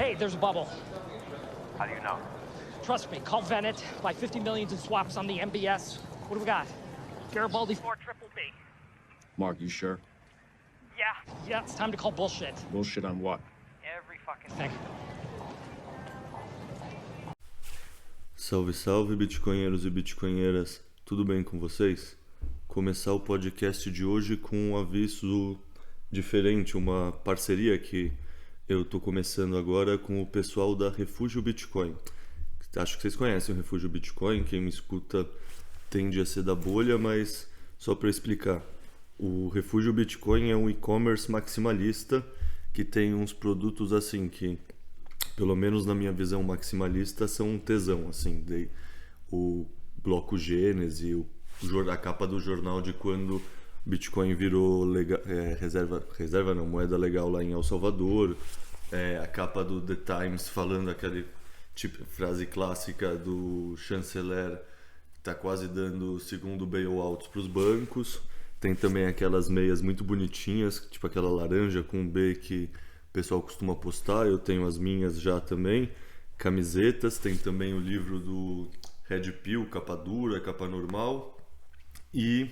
Hey, there's a bubble. How do you know? Trust me, call Venet. Buy 50 million in swaps on the MBS. What do we got? Garibaldi 4 triple B. Mark, you sure? Yeah, it's time to call bullshit. Bullshit on what? Every fucking Thing. Salve, salve, bitcoinheiros e bitcoinheiras, tudo bem com vocês? Começar o podcast de hoje com um aviso diferente, uma parceria que eu tô começando agora com o pessoal da Refúgio Bitcoin. Acho que vocês conhecem o Refúgio Bitcoin, quem me escuta tende a ser da bolha, mas só para explicar. O Refúgio Bitcoin é um e-commerce maximalista que tem uns produtos assim que, pelo menos na minha visão maximalista, são um tesão, assim, o bloco Gênese, a capa do jornal de quando Bitcoin virou moeda legal lá em El Salvador, a capa do The Times falando aquela tipo, frase clássica do chanceler que está quase dando segundo bailout para os bancos. Tem também aquelas meias muito bonitinhas, tipo aquela laranja com B que o pessoal costuma postar, eu tenho as minhas já também. Camisetas, tem também o livro do Red Pill, capa dura, capa normal. E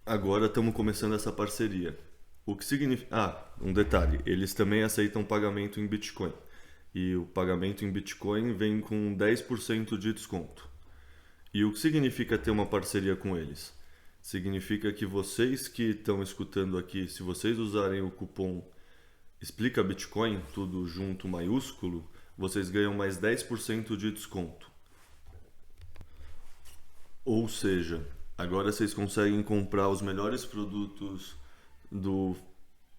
agora estamos começando essa parceria. O que significa... um detalhe, eles também aceitam pagamento em Bitcoin. E o pagamento em Bitcoin vem com 10% de desconto. E o que significa ter uma parceria com eles? Significa que vocês que estão escutando aqui, se vocês usarem o cupom Explica Bitcoin, tudo junto maiúsculo, vocês ganham mais 10% de desconto. Ou seja, agora vocês conseguem comprar os melhores produtos do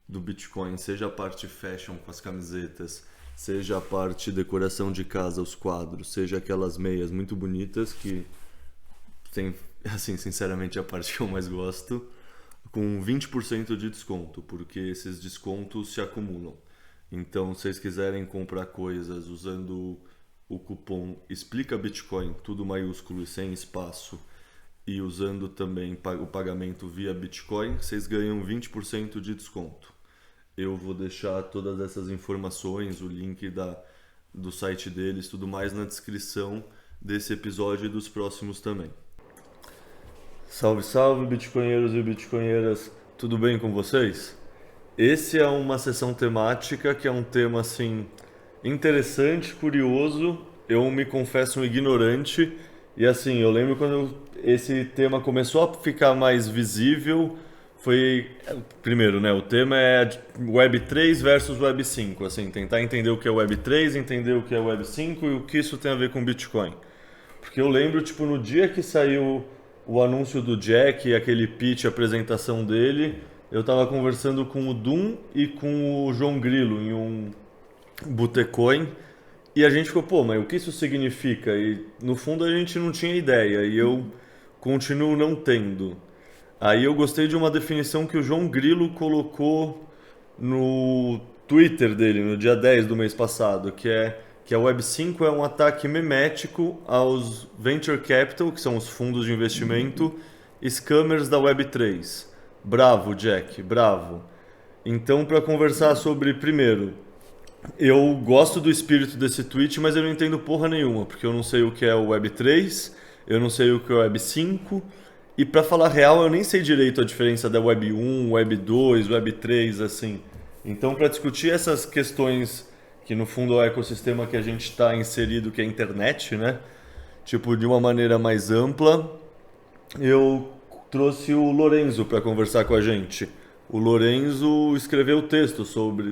Bitcoin, seja a parte fashion com as camisetas, seja a parte decoração de casa, os quadros, seja aquelas meias muito bonitas que tem, assim, sinceramente, a parte que eu mais gosto, com 20% de desconto, porque esses descontos se acumulam. Então, se vocês quiserem comprar coisas usando o cupom Explica Bitcoin, tudo maiúsculo e sem espaço, e usando também o pagamento via Bitcoin, vocês ganham 20% de desconto. Eu vou deixar todas essas informações, o link do site deles, tudo mais na descrição desse episódio e dos próximos também. Salve, salve, bitcoinheiros e bitcoinheiras, tudo bem com vocês? Esse é uma sessão temática que é um tema assim interessante, curioso. Eu me confesso um ignorante e assim, eu lembro quando esse tema começou a ficar mais visível, foi primeiro, né, o tema é Web3 versus Web5, assim, tentar entender o que é Web3, entender o que é Web5 e o que isso tem a ver com Bitcoin. Porque eu lembro, tipo, no dia que saiu o anúncio do Jack e aquele pitch, a apresentação dele, eu tava conversando com o Dum e com o João Grilo em um Botecoin e a gente ficou, pô, mas o que isso significa? E no fundo a gente não tinha ideia e eu continuo não tendo. Aí eu gostei de uma definição que o João Grilo colocou no Twitter dele, no dia 10 do mês passado, que a Web5 é um ataque memético aos Venture Capital, que são os fundos de investimento, scammers da Web3. Bravo, Jack, bravo. Então, para conversar sobre, primeiro, eu gosto do espírito desse tweet, mas eu não entendo porra nenhuma, porque eu não sei o que é o Web3, eu não sei o que é o Web5, e para falar real, eu nem sei direito a diferença da Web1, Web2, Web3, assim. Então, para discutir essas questões que no fundo é o ecossistema que a gente está inserido, que é a internet, né? Tipo, de uma maneira mais ampla, eu trouxe o Lorenzo para conversar com a gente. O Lorenzo escreveu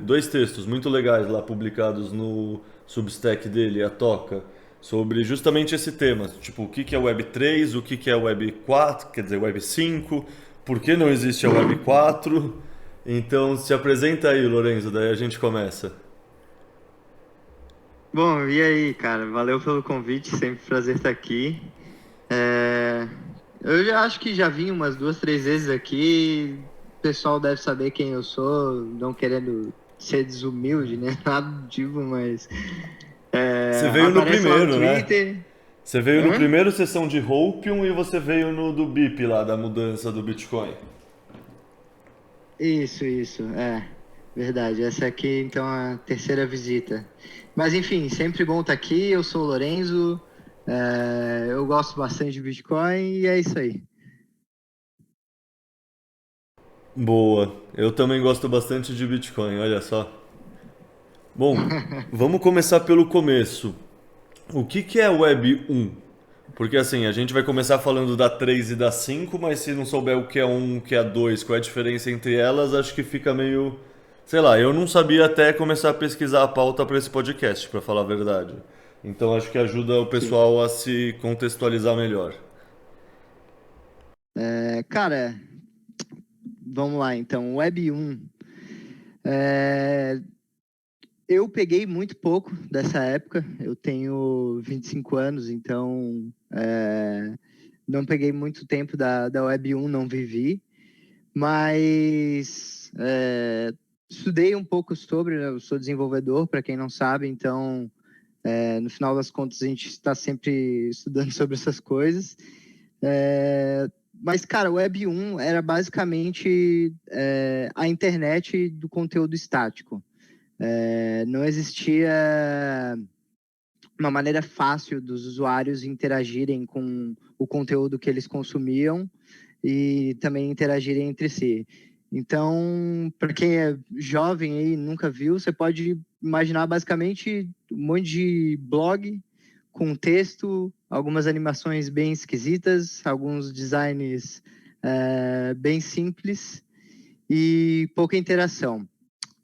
dois textos muito legais lá publicados no Substack dele, a Toca, sobre justamente esse tema, tipo, o que é Web3, o que é Web4, quer dizer, Web5, por que não existe a Web4. Então, se apresenta aí, Lorenzo, daí a gente começa. Bom, e aí, cara? Valeu pelo convite, sempre um prazer estar aqui. Eu já acho que já vim umas 2, 3 vezes aqui. O pessoal deve saber quem eu sou, não querendo ser desumilde, né? Nada do tipo, mas... Você veio no primeiro, né? Você veio no Hã? primeiro sessão de Hopium e você veio no do BIP lá, da mudança do Bitcoin. Isso, é. Verdade, essa aqui então é a terceira visita. Mas enfim, sempre bom estar aqui. Eu sou o Lorenzo, eu gosto bastante de Bitcoin e é isso aí. Boa. Eu também gosto bastante de Bitcoin, olha só. Bom, vamos começar pelo começo. O que é Web 1? Porque assim, a gente vai começar falando da 3 e da 5, mas se não souber o que é 1, o que é 2, qual é a diferença entre elas, acho que fica meio... Sei lá, eu não sabia até começar a pesquisar a pauta para esse podcast, para falar a verdade. Então acho que ajuda o Sim. pessoal a se contextualizar melhor. Cara, vamos lá então. Web 1. É, eu peguei muito pouco dessa época. Eu tenho 25 anos, então não peguei muito tempo da Web 1, não vivi. Mas estudei um pouco sobre, né? Eu sou desenvolvedor, para quem não sabe, então no final das contas a gente está sempre estudando sobre essas coisas. Mas, cara, o Web 1 era basicamente a internet do conteúdo estático. Não existia uma maneira fácil dos usuários interagirem com o conteúdo que eles consumiam e também interagirem entre si. Então, para quem é jovem e nunca viu, você pode imaginar basicamente um monte de blog com texto, algumas animações bem esquisitas, alguns designs bem simples e pouca interação.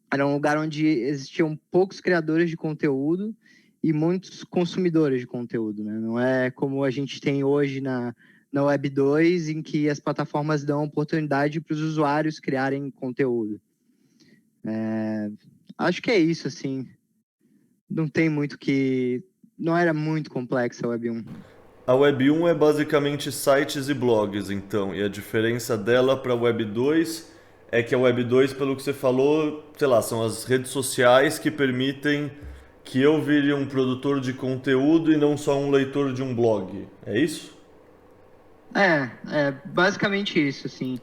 Era um lugar onde existiam poucos criadores de conteúdo e muitos consumidores de conteúdo, né? Não é como a gente tem hoje na Web 2, em que as plataformas dão oportunidade para os usuários criarem conteúdo. Acho que é isso, assim. Não tem muito que... Não era muito complexa a Web 1. A Web 1 é basicamente sites e blogs, então, e a diferença dela para a Web 2 é que a Web 2, pelo que você falou, sei lá, são as redes sociais que permitem que eu vire um produtor de conteúdo e não só um leitor de um blog. É isso? Basicamente isso, assim.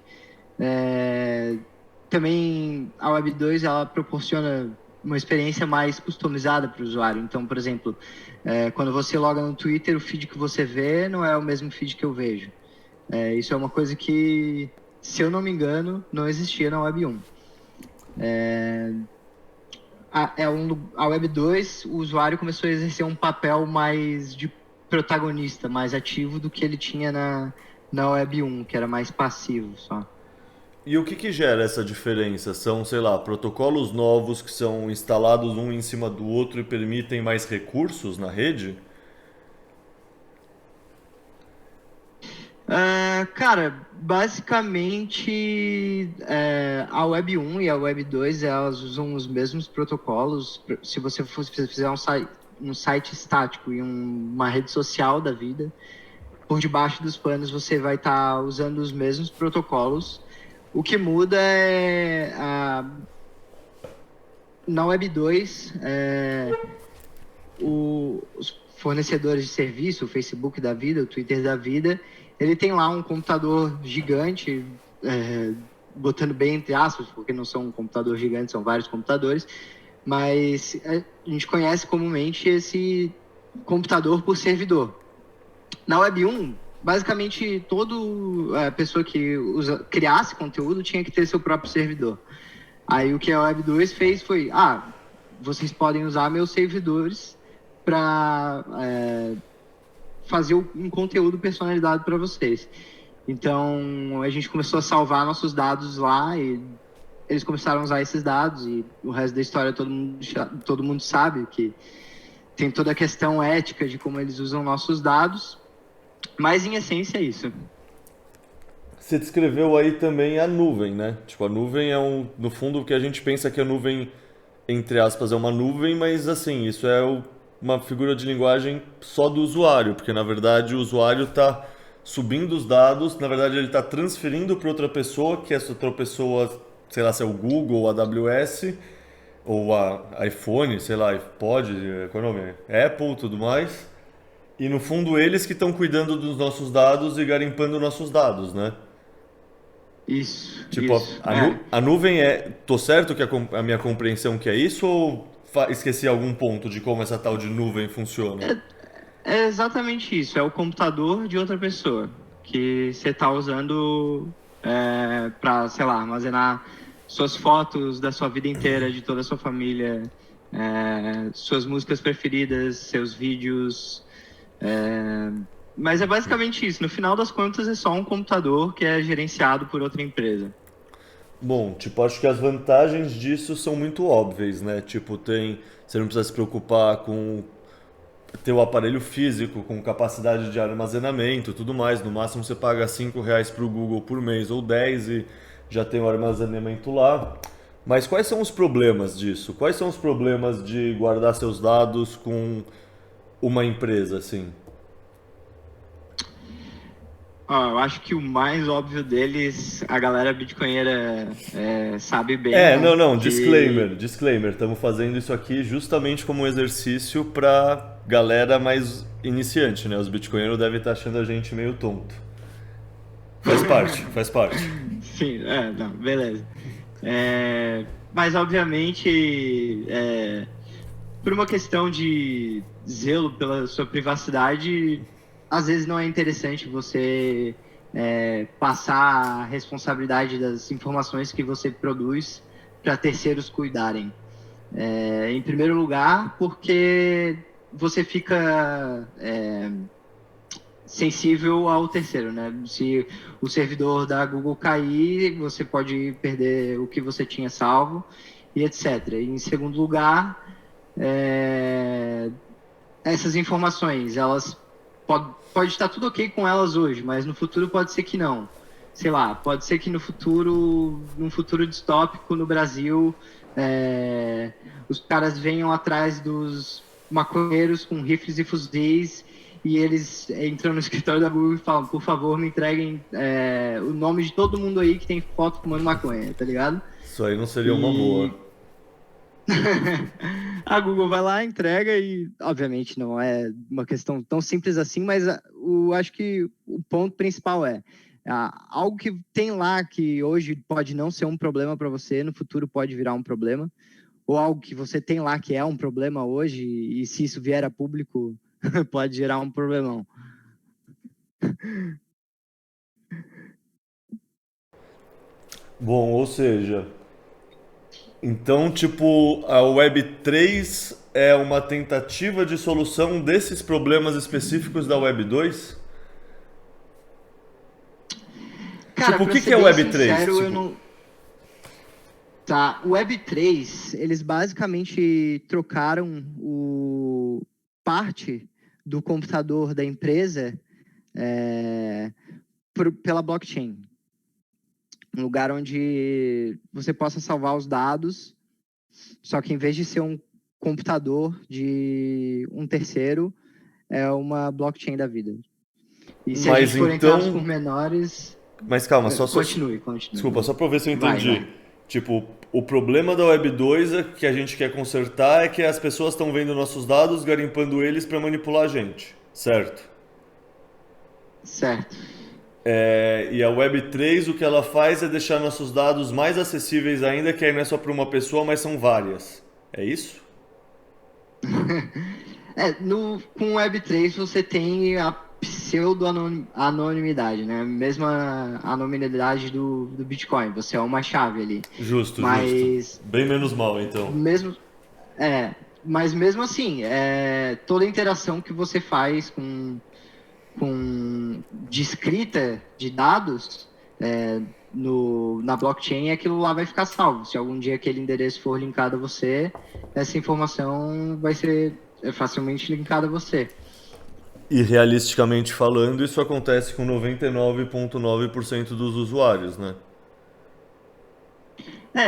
Também a Web 2 ela proporciona uma experiência mais customizada para o usuário. Então, por exemplo, quando você loga no Twitter, o feed que você vê não é o mesmo feed que eu vejo. Isso é uma coisa que, se eu não me engano, não existia na Web 1. A Web 2, o usuário começou a exercer um papel mais de protagonista, mais ativo do que ele tinha na Web 1, que era mais passivo só. E o que gera essa diferença? São, sei lá, protocolos novos que são instalados um em cima do outro e permitem mais recursos na rede? Cara, basicamente a Web 1 e a Web 2 elas usam os mesmos protocolos. Se você fizer um site estático e uma rede social da vida, por debaixo dos panos você vai estar usando os mesmos protocolos. O que muda na Web 2, os fornecedores de serviço, o Facebook da vida, o Twitter da vida, ele tem lá um computador gigante, botando bem entre aspas, porque não são um computador gigante, são vários computadores, mas a gente conhece comumente esse computador por servidor. Na Web 1, basicamente, toda pessoa que criasse conteúdo tinha que ter seu próprio servidor. Aí o que a Web 2 fez foi, vocês podem usar meus servidores para fazer um conteúdo personalizado para vocês. Então, a gente começou a salvar nossos dados lá e eles começaram a usar esses dados e o resto da história todo mundo sabe que tem toda a questão ética de como eles usam nossos dados, mas em essência é isso. Você descreveu aí também a nuvem, né? Tipo, a nuvem é no fundo o que a gente pensa que a nuvem, entre aspas, é uma nuvem, mas assim, isso é uma figura de linguagem só do usuário, porque na verdade o usuário está subindo os dados, na verdade ele está transferindo para outra pessoa, que essa outra pessoa, sei lá, se é o Google, ou a AWS, ou a iPhone, sei lá, iPod, qual é o nome? Apple, tudo mais. E no fundo eles que estão cuidando dos nossos dados e garimpando nossos dados, né? Isso. Tipo, isso. a nuvem é. Tô certo que a minha compreensão que é isso ou esqueci algum ponto de como essa tal de nuvem funciona? É exatamente isso. É o computador de outra pessoa que você está usando para, sei lá, armazenar suas fotos da sua vida inteira, de toda a sua família, suas músicas preferidas, seus vídeos. Mas é basicamente isso. No final das contas, é só um computador que é gerenciado por outra empresa. Bom, tipo, acho que as vantagens disso são muito óbvias, né? Tipo, você não precisa se preocupar com ter o aparelho físico, com capacidade de armazenamento, tudo mais. No máximo você paga R$ 5 pro Google por mês ou 10 e já tem o armazenamento lá. Mas quais são os problemas disso? Quais são os problemas de guardar seus dados com uma empresa, assim? Eu acho que o mais óbvio deles, a galera bitcoinheira sabe bem, né? Não, disclaimer. Estamos fazendo isso aqui justamente como um exercício pra galera mais iniciante, né? Os bitcoinheiros devem estar achando a gente meio tonto. Faz parte. Sim, não, beleza. Mas, obviamente, por uma questão de zelo pela sua privacidade, às vezes não é interessante você passar a responsabilidade das informações que você produz para terceiros cuidarem. Em primeiro lugar, porque você fica sensível ao terceiro, né? Se o servidor da Google cair, você pode perder o que você tinha salvo e etc. E, em segundo lugar, essas informações, elas pode estar tudo ok com elas hoje, mas no futuro pode ser que não. Sei lá, pode ser que num futuro distópico no Brasil, os caras venham atrás dos maconheiros com rifles e fuzis e eles entram no escritório da Google e falam, por favor, me entreguem o nome de todo mundo aí que tem foto fumando maconha, tá ligado? Isso aí não seria uma boa. A Google vai lá, entrega e, obviamente, não é uma questão tão simples assim, mas acho que o ponto principal algo que tem lá que hoje pode não ser um problema para você, no futuro pode virar um problema, ou algo que você tem lá que é um problema hoje e se isso vier a público pode gerar um problemão. Bom, ou seja, então, tipo, a Web3 é uma tentativa de solução desses problemas específicos da Web2? Cara, tipo, o pra que ser é o bem Web3? sincero, Tipo, eu não... Tá, o Web3, eles basicamente trocaram parte do computador da empresa pela blockchain. Um lugar onde você possa salvar os dados, só que em vez de ser um computador de um terceiro, é uma blockchain da vida. E se a gente for entrar nos pormenores... Mas calma, Continue. Desculpa, só pra eu ver se eu entendi. Vai. Tipo, o problema da Web2 que a gente quer consertar é que as pessoas estão vendo nossos dados, garimpando eles pra manipular a gente, certo? Certo. E a Web3 o que ela faz é deixar nossos dados mais acessíveis ainda, que aí não é só para uma pessoa, mas são várias. É isso? Com o Web3 você tem a pseudo-anonimidade, né? Mesma anonimidade do Bitcoin. Você é uma chave ali. Justo. Bem menos mal, então. Mas mesmo assim, toda interação que você faz de escrita de dados na blockchain, aquilo lá vai ficar salvo. Se algum dia aquele endereço for linkado a você, essa informação vai ser facilmente linkada a você. E realisticamente falando, isso acontece com 99,9% dos usuários, né?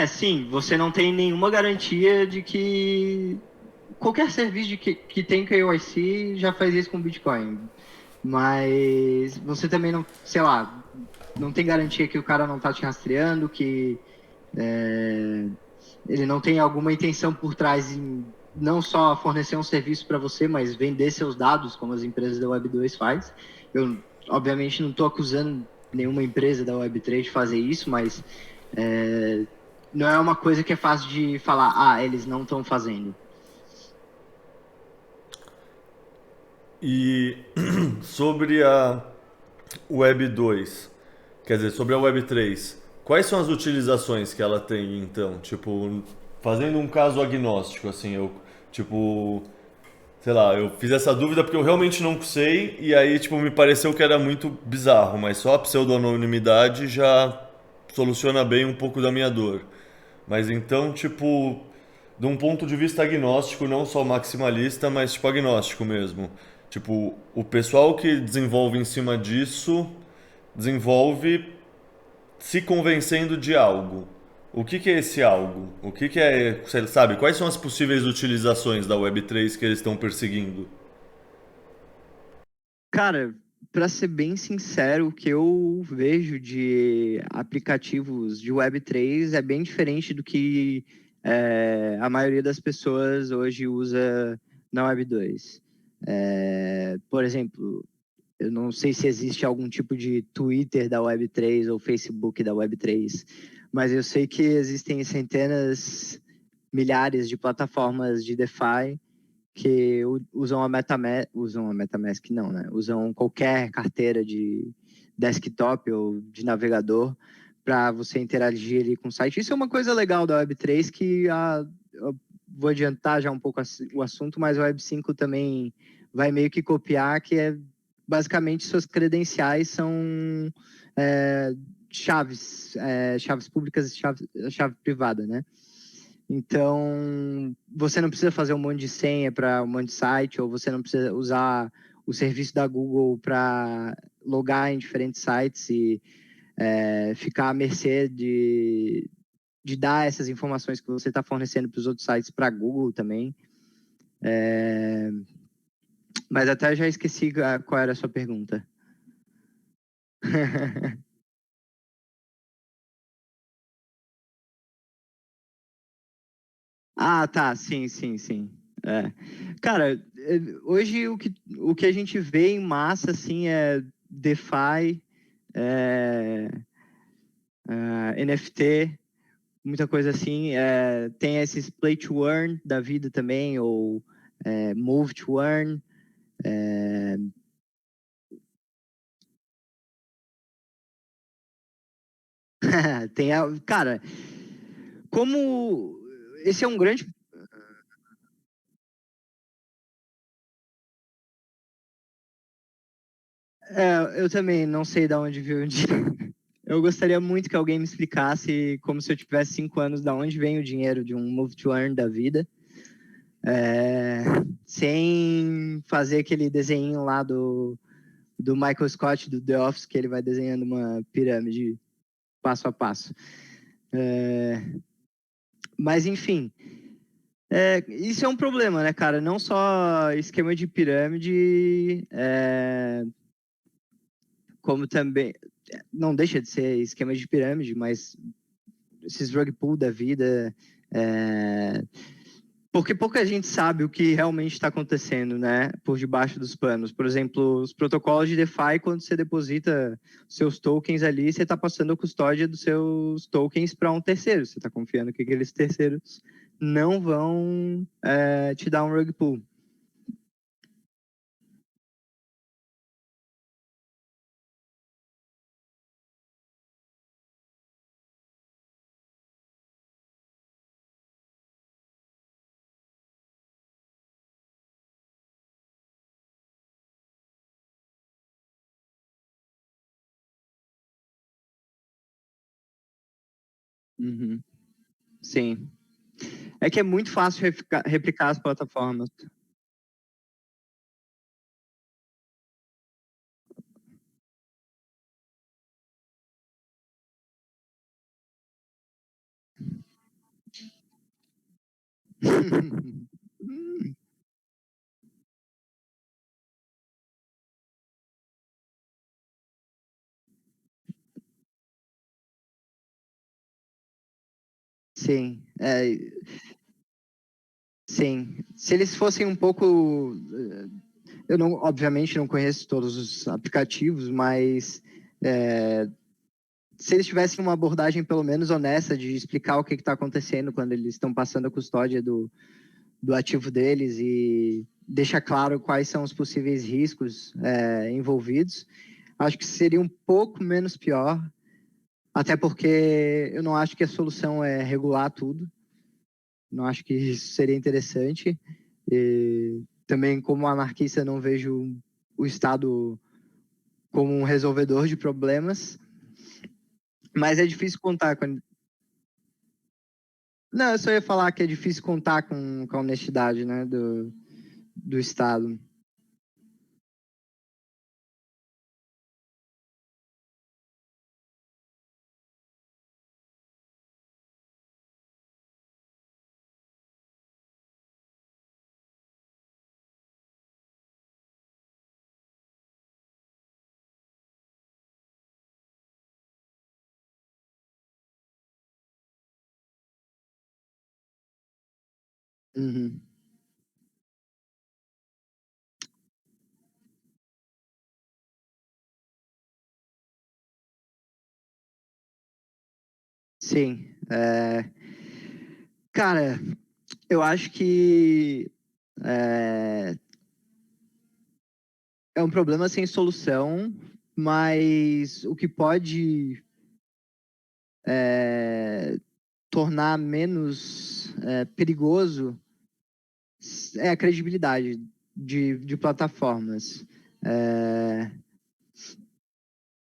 Sim, você não tem nenhuma garantia de que qualquer serviço que tem KYC já faz isso com Bitcoin. Mas você também não, sei lá, não tem garantia que o cara não tá te rastreando, que ele não tem alguma intenção por trás em não só fornecer um serviço para você, mas vender seus dados, como as empresas da Web2 faz. Eu, obviamente, não estou acusando nenhuma empresa da Web3 fazer isso, mas não é uma coisa que é fácil de falar, eles não estão fazendo. E sobre a Web 2, quer dizer, sobre a Web 3, quais são as utilizações que ela tem, então? Tipo, fazendo um caso agnóstico, assim, tipo, sei lá, eu fiz essa dúvida porque eu realmente não sei, e aí, tipo, me pareceu que era muito bizarro, mas só a pseudo-anonimidade já soluciona bem um pouco da minha dor. Mas então, tipo, de um ponto de vista agnóstico, não só maximalista, mas tipo agnóstico mesmo. Tipo, o pessoal que desenvolve em cima disso desenvolve se convencendo de algo. O que é esse algo? O que é, você sabe, quais são as possíveis utilizações da Web3 que eles estão perseguindo? Cara, para ser bem sincero, o que eu vejo de aplicativos de Web3 é bem diferente do que a maioria das pessoas hoje usa na Web2. Por exemplo, eu não sei se existe algum tipo de Twitter da Web3 ou Facebook da Web3, mas eu sei que existem centenas, milhares de plataformas de DeFi que usam a MetaMask não, né? Usam qualquer carteira de desktop ou de navegador para você interagir ali com o site. Isso é uma coisa legal da Web3 que eu vou adiantar já um pouco o assunto, mas a Web5 também vai meio que copiar, que é basicamente suas credenciais são chaves públicas e chave privada, né? Então, você não precisa fazer um monte de senha para um monte de site, ou você não precisa usar o serviço da Google para logar em diferentes sites e ficar à mercê de dar essas informações que você está fornecendo para os outros sites para a Google também. Mas até já esqueci qual era a sua pergunta. Ah, tá, sim, sim, sim. Cara, hoje o que a gente vê em massa, assim, é DeFi, NFT, muita coisa assim. Tem esses Play to Earn da vida também, ou Move to Earn. Cara, como esse é um grande... eu também não sei de onde veio o dinheiro. Eu gostaria muito que alguém me explicasse, como se eu tivesse 5 anos, de onde vem o dinheiro de um Move to Earn da vida. Sem fazer aquele desenho lá do Michael Scott, do The Office, que ele vai desenhando uma pirâmide passo a passo. Mas, enfim, isso é um problema, né, cara? Não só esquema de pirâmide, como também... Não deixa de ser esquema de pirâmide, mas esses rug pull da vida... Porque pouca gente sabe o que realmente está acontecendo, né, por debaixo dos panos. Por exemplo, os protocolos de DeFi, quando você deposita seus tokens ali, você está passando a custódia dos seus tokens para um terceiro. Você está confiando que aqueles terceiros não vão te dar um rug pull. Uhum. Sim. É que é muito fácil replicar as plataformas. Sim, sim. Se eles fossem um pouco... Eu não, obviamente não conheço todos os aplicativos, mas Se eles tivessem uma abordagem pelo menos honesta de explicar o que está acontecendo quando eles estão passando a custódia do ativo deles e deixar claro quais são os possíveis riscos envolvidos, acho que seria um pouco menos pior, até porque eu não acho que a solução é regular tudo, não acho que isso seria interessante. E também, como anarquista, não vejo o Estado como um resolvedor de problemas, mas é difícil contar com... Não, eu só ia falar que é difícil contar com a honestidade, né, do Estado. Uhum. Sim. Cara, eu acho que é, é um problema sem solução, mas o que pode tornar menos perigoso é a credibilidade de plataformas. É,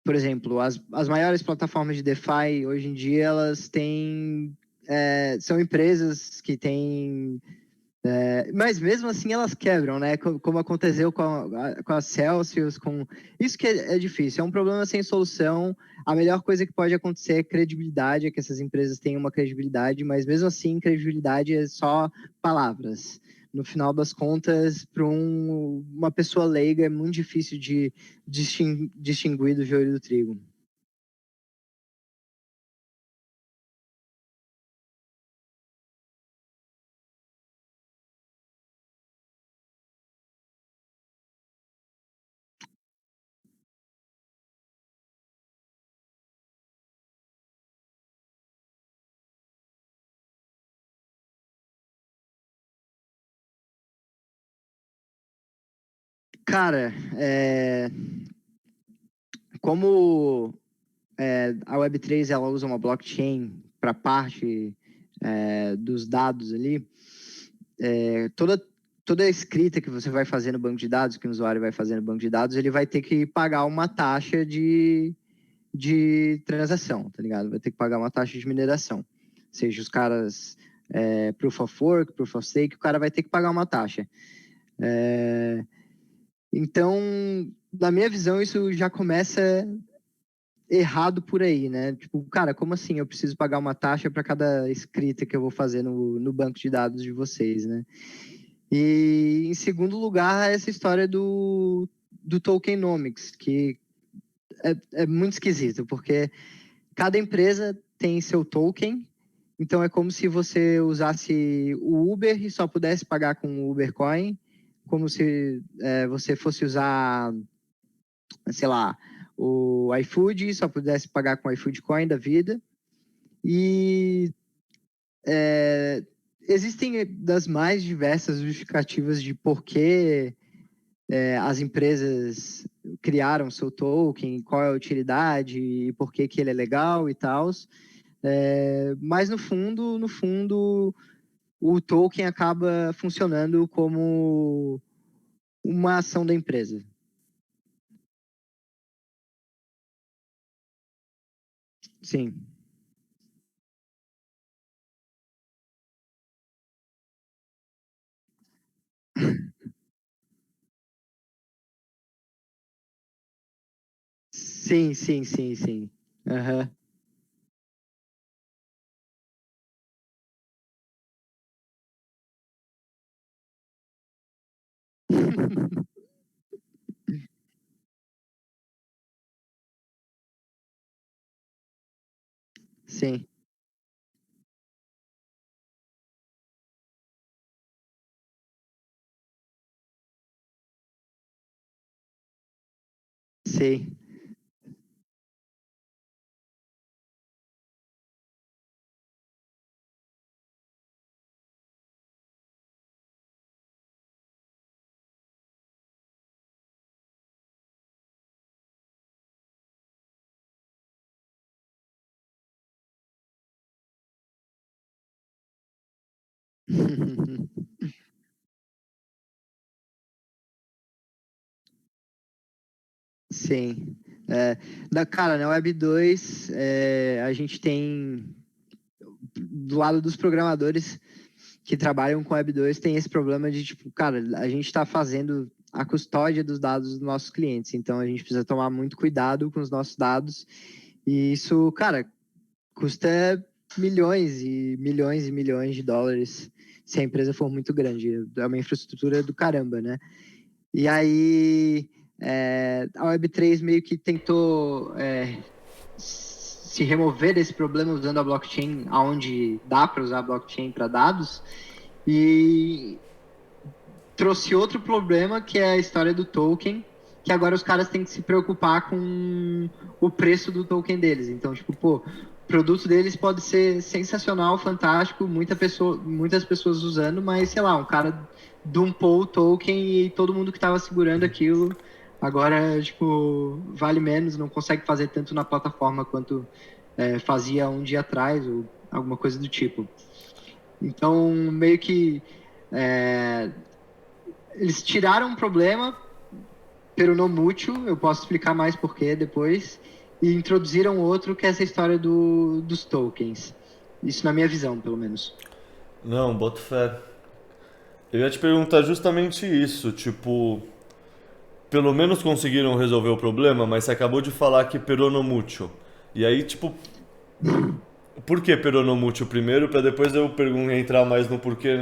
por exemplo, as maiores plataformas de DeFi hoje em dia elas têm são empresas que têm mas mesmo assim elas quebram, né? Como aconteceu com a Celsius, com isso que é difícil, é um problema sem solução. A melhor coisa que pode acontecer é credibilidade, é que essas empresas tenham uma credibilidade, mas mesmo assim, credibilidade é só palavras. No final das contas, para uma pessoa leiga é muito difícil de distinguir do joio do trigo. Cara, como a Web3 ela usa uma blockchain para parte dos dados ali, toda a escrita que você vai fazer no banco de dados, que o usuário vai fazer no banco de dados, ele vai ter que pagar uma taxa de transação, tá ligado? Vai ter que pagar uma taxa de mineração. Ou seja, os caras, Proof of Work, Proof of Stake, o cara vai ter que pagar uma taxa. Então, na minha visão, isso já começa errado por aí, né? Tipo, cara, como assim eu preciso pagar uma taxa para cada escrita que eu vou fazer no banco de dados de vocês, né? E, em segundo lugar, essa história do tokenomics, que é muito esquisito, porque cada empresa tem seu token, então é como se você usasse o Uber e só pudesse pagar com o Uber Coin, como se você fosse usar, sei lá, o iFood e só pudesse pagar com o iFood Coin da vida. E existem das mais diversas justificativas de por que as empresas criaram seu token, qual é a utilidade e por que ele é legal e tal. Mas no fundo, o token acaba funcionando como uma ação da empresa. Sim. Sim, sim, sim, sim. Aham. Sim, sei. Sim. Cara, na Web 2, a gente tem, do lado dos programadores que trabalham com Web 2, tem esse problema de, tipo, cara, a gente está fazendo a custódia dos dados dos nossos clientes, então a gente precisa tomar muito cuidado com os nossos dados, e isso, cara, custa milhões e milhões e milhões de dólares se a empresa for muito grande. É uma infraestrutura do caramba, né? E aí, a Web3 meio que tentou se remover desse problema usando a blockchain, onde dá para usar a blockchain para dados, e trouxe outro problema, que é a história do token, que agora os caras têm que se preocupar com o preço do token deles. Então, tipo, pô, o produto deles pode ser sensacional, fantástico, muitas pessoas usando, mas, sei lá, um cara dumpou o token e todo mundo que estava segurando aquilo agora, tipo, vale menos, não consegue fazer tanto na plataforma quanto fazia um dia atrás, ou alguma coisa do tipo. Então, meio que eles tiraram um problema pero não mútil, eu posso explicar mais porquê depois, e introduziram outro, que é essa história dos tokens. Isso na minha visão, pelo menos. Não, boto fé. Eu ia te perguntar justamente isso, tipo, pelo menos conseguiram resolver o problema, mas você acabou de falar que peronomútil. E aí, tipo, por que peronomútil primeiro, pra depois eu entrar mais no porquê,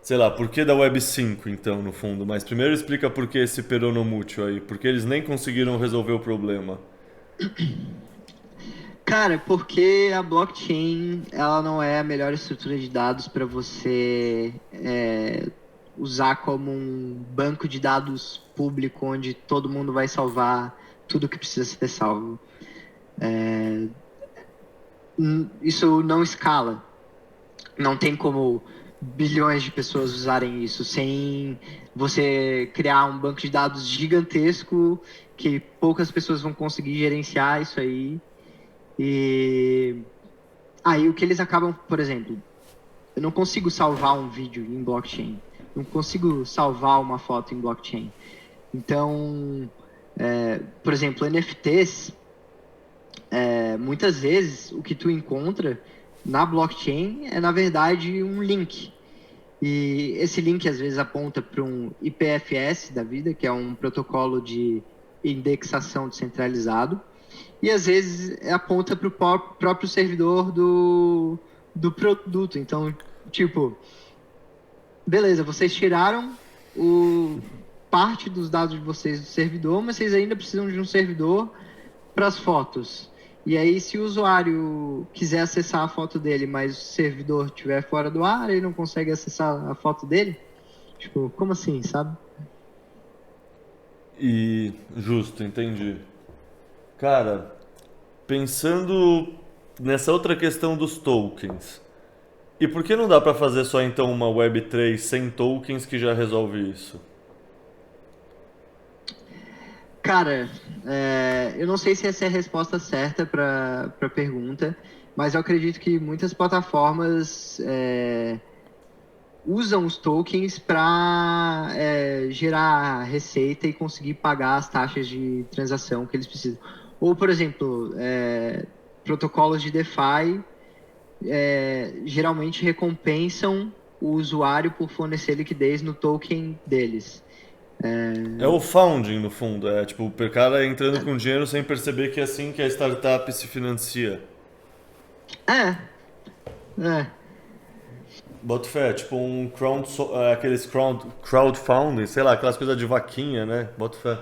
sei lá, porquê da Web 5, então, no fundo. Mas primeiro explica por que esse peronomútil aí, porque eles nem conseguiram resolver o problema. Cara, porque a blockchain, ela não é a melhor estrutura de dados para você usar como um banco de dados público onde todo mundo vai salvar tudo que precisa ser salvo. Isso não escala. Não tem como bilhões de pessoas usarem isso sem você criar um banco de dados gigantesco que poucas pessoas vão conseguir gerenciar isso aí. E aí o que eles acabam, por exemplo, eu não consigo salvar um vídeo em blockchain, não consigo salvar uma foto em blockchain. Então, por exemplo, NFTs, muitas vezes o que tu encontra na blockchain é, na verdade, um link. E esse link, às vezes, aponta para um IPFS da vida, que é um protocolo de indexação descentralizado, e, às vezes, aponta para o próprio servidor do produto. Então, tipo, beleza, vocês tiraram parte dos dados de vocês do servidor, mas vocês ainda precisam de um servidor para as fotos. E aí, se o usuário quiser acessar a foto dele, mas o servidor estiver fora do ar, ele não consegue acessar a foto dele? Tipo, como assim, sabe? E justo, entendi. Cara, pensando nessa outra questão dos tokens, e por que não dá pra fazer só então uma Web3 sem tokens que já resolve isso? Cara, eu não sei se essa é a resposta certa para a pergunta, mas eu acredito que muitas plataformas usam os tokens para gerar receita e conseguir pagar as taxas de transação que eles precisam. Ou, por exemplo, protocolos de DeFi geralmente recompensam o usuário por fornecer liquidez no token deles. É o founding, no fundo. É tipo o cara entrando com dinheiro sem perceber que é assim que a startup se financia. Boto fé, tipo um aqueles crowdfunding, sei lá, aquelas coisas de vaquinha, né? Boto fé.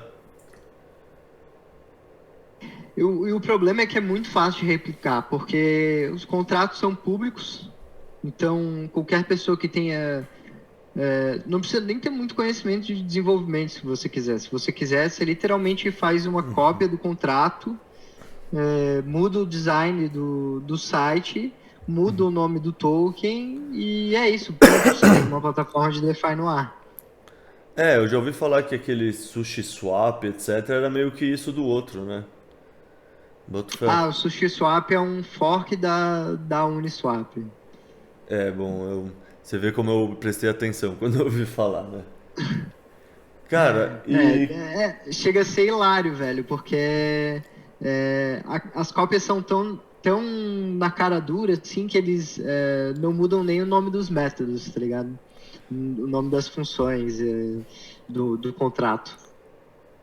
E o problema é que é muito fácil de replicar, porque os contratos são públicos, então qualquer pessoa que tenha... não precisa nem ter muito conhecimento de desenvolvimento, se você quiser. Se você quiser, você literalmente faz uma cópia do contrato, muda o design do site, muda o nome do token e é isso. Você tem uma plataforma de DeFi no ar. Eu já ouvi falar que aquele SushiSwap, etc, era meio que isso do outro, né? Boto fé. O SushiSwap é um fork da Uniswap. Bom, Você vê como eu prestei atenção quando eu ouvi falar, né? Cara, Chega a ser hilário, velho, porque as cópias são tão na cara dura, assim, que eles não mudam nem o nome dos métodos, tá ligado? O nome das funções do contrato.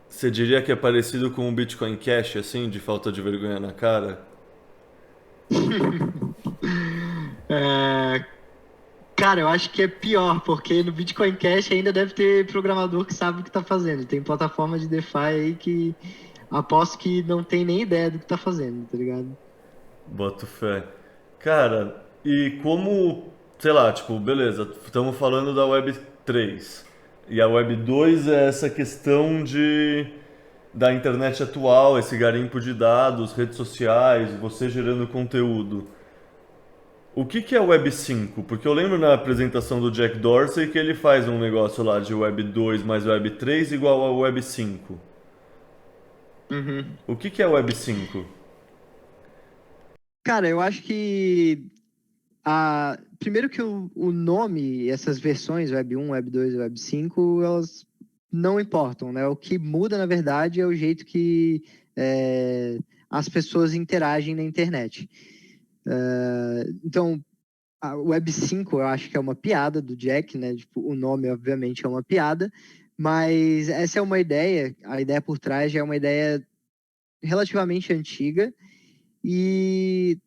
você diria que é parecido com o Bitcoin Cash, assim, de falta de vergonha na cara? É, Cara, eu acho que é pior, porque no Bitcoin Cash ainda deve ter programador que sabe o que tá fazendo. Tem plataforma de DeFi aí que aposto que não tem nem ideia do que tá fazendo, tá ligado? Boto fé. Cara, e como, sei lá, tipo, beleza, estamos falando da Web 3. E a Web 2 é essa questão da internet atual, esse garimpo de dados, redes sociais, você gerando conteúdo. O que é Web 5? Porque eu lembro na apresentação do Jack Dorsey que ele faz um negócio lá de Web 2 mais Web 3 igual a Web 5. Uhum. O que é Web 5? Cara, eu acho que primeiro que o nome, essas versões, Web 1, Web 2 e Web 5, elas não importam, né? O que muda, na verdade, é o jeito que as pessoas interagem na internet. Então, a Web 5 eu acho que é uma piada do Jack, né? Tipo, o nome, obviamente, é uma piada, mas essa é uma ideia, a ideia por trás já é uma ideia relativamente antiga e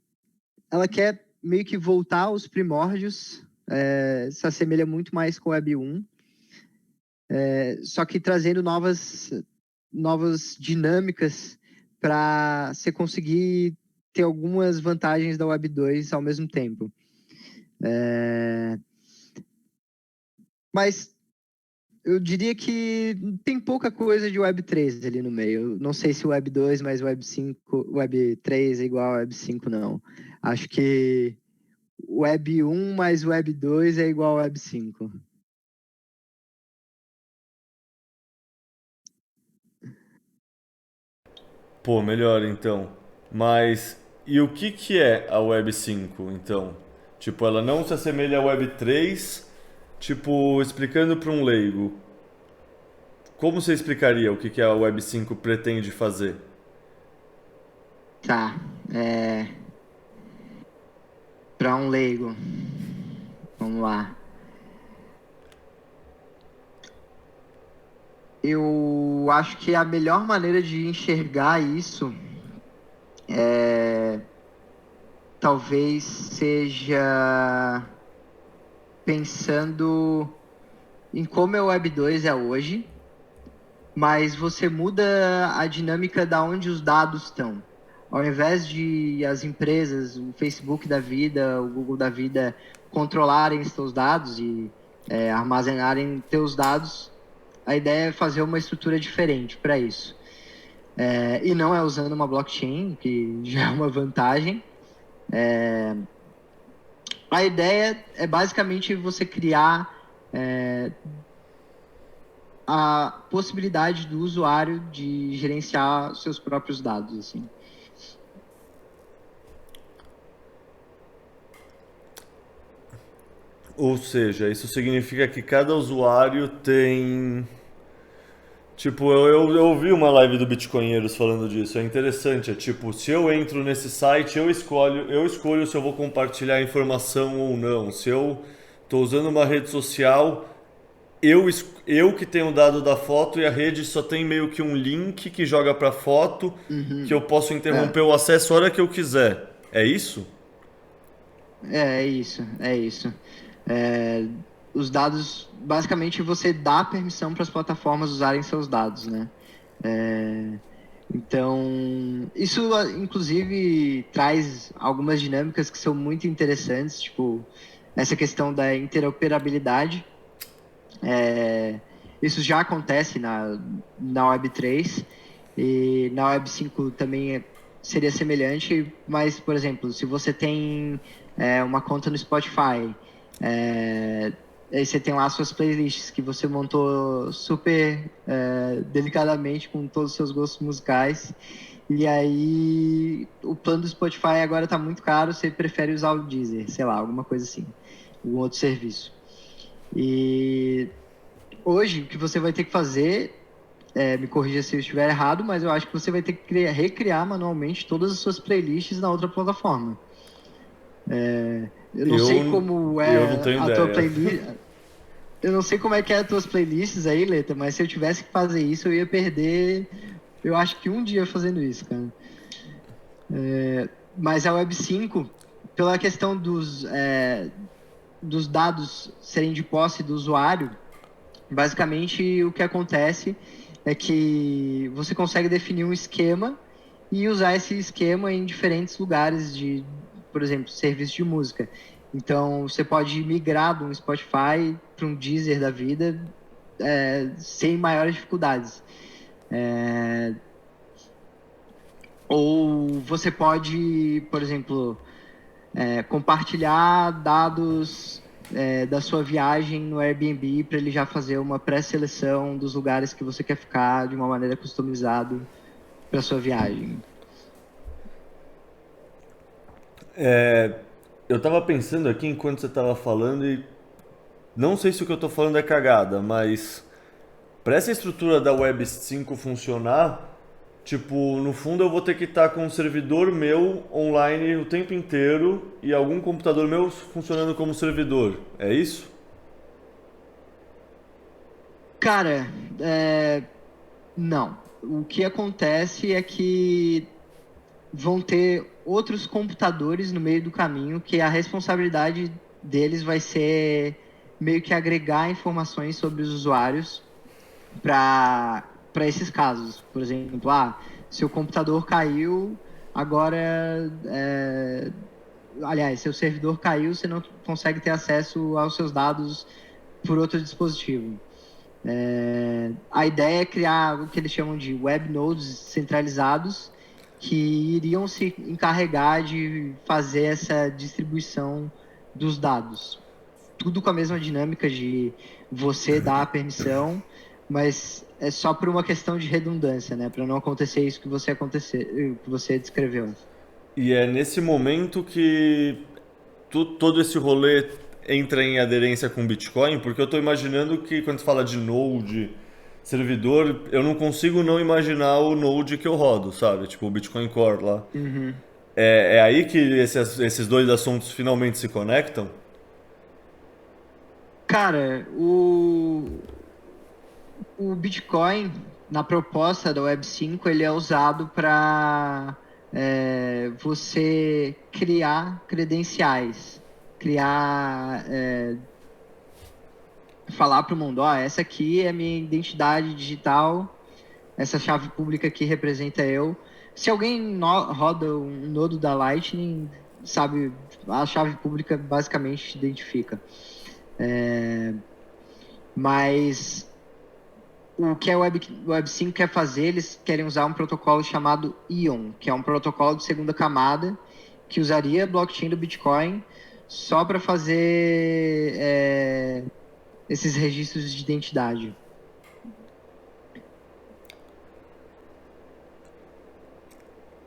ela quer meio que voltar aos primórdios, se assemelha muito mais com o Web 1, só que trazendo novas dinâmicas para você conseguir ter algumas vantagens da Web 2 ao mesmo tempo. Mas eu diria que tem pouca coisa de Web 3 ali no meio. Não sei se o Web 2 mais Web 5, Web 3 é igual a Web 5, não. Acho que Web 1 mais Web 2 é igual a Web 5. Pô, melhor então. Mas e o que é a Web 5, então? Tipo, ela não se assemelha à Web 3, tipo, explicando para um leigo. Como você explicaria o que a Web 5 pretende fazer? Tá. Para um leigo. Vamos lá. Eu acho que a melhor maneira de enxergar isso talvez seja pensando em como a Web 2 é hoje, mas você muda a dinâmica da onde os dados estão. Ao invés de as empresas, o Facebook da vida, o Google da vida, controlarem seus dados e armazenarem teus dados, a ideia é fazer uma estrutura diferente para isso. E não é usando uma blockchain, que já é uma vantagem. A ideia é basicamente você criar a possibilidade do usuário de gerenciar seus próprios dados, assim. Ou seja, isso significa que cada usuário tem. Tipo, eu ouvi uma live do Bitcoinheiros falando disso, é interessante, é tipo, se eu entro nesse site, eu escolho se eu vou compartilhar a informação ou não. Se eu tô usando uma rede social, eu que tenho o dado da foto e a rede só tem meio que um link que joga pra foto, que eu posso interromper o acesso a hora que eu quiser. É isso? É isso. Os dados, basicamente, você dá permissão para as plataformas usarem seus dados, né? Então, isso, inclusive, traz algumas dinâmicas que são muito interessantes, tipo, essa questão da interoperabilidade. Isso já acontece na Web 3 e na Web 5 também seria semelhante, mas, por exemplo, se você tem uma conta no Spotify, aí você tem lá as suas playlists que você montou super delicadamente com todos os seus gostos musicais, e aí o plano do Spotify agora está muito caro, você prefere usar o Deezer, sei lá, alguma coisa assim. o outro serviço. E hoje o que você vai ter que fazer, me corrija se eu estiver errado, mas eu acho que você vai ter que recriar manualmente todas as suas playlists na outra plataforma. Eu não sei como é eu não tenho a tua ideia. playlist. Eu não sei como é que é as tuas playlists aí, Leta, mas se eu tivesse que fazer isso, eu ia perder, eu acho que um dia fazendo isso, cara. Mas a Web 5, pela questão dos dados serem de posse do usuário, basicamente o que acontece é que você consegue definir um esquema e usar esse esquema em diferentes lugares por exemplo, serviço de música. Então, você pode migrar de um Spotify para um Deezer da vida sem maiores dificuldades. Ou você pode, por exemplo, compartilhar dados da sua viagem no Airbnb para ele já fazer uma pré-seleção dos lugares que você quer ficar de uma maneira customizada para sua viagem. Eu tava pensando aqui enquanto você tava falando e não sei se o que eu tô falando é cagada, mas para essa estrutura da Web 5 funcionar, tipo, no fundo eu vou ter que estar com um servidor meu online o tempo inteiro e algum computador meu funcionando como servidor. É isso? Cara, não. O que acontece é que vão ter outros computadores no meio do caminho que a responsabilidade deles vai ser meio que agregar informações sobre os usuários para esses casos. Por exemplo, seu computador caiu, agora... aliás, seu servidor caiu, você não consegue ter acesso aos seus dados por outro dispositivo. A ideia é criar o que eles chamam de web nodes centralizados que iriam se encarregar de fazer essa distribuição dos dados. Tudo com a mesma dinâmica de você dar a permissão, mas é só por uma questão de redundância, né? Para não acontecer isso que você descreveu. E é nesse momento que todo esse rolê entra em aderência com Bitcoin, porque eu estou imaginando que quando se fala de node, servidor, eu não consigo não imaginar o node que eu rodo, sabe? Tipo o Bitcoin Core lá. Uhum. É aí que esses dois assuntos finalmente se conectam? Cara, o Bitcoin, na proposta da Web 5, ele é usado para você criar credenciais, falar para o mundo, essa aqui é a minha identidade digital, essa chave pública aqui representa eu. Se alguém roda um nodo da Lightning, sabe, a chave pública basicamente te identifica. Mas o que a Web 5 quer fazer, eles querem usar um protocolo chamado Ion, que é um protocolo de segunda camada, que usaria a blockchain do Bitcoin só para fazer esses registros de identidade.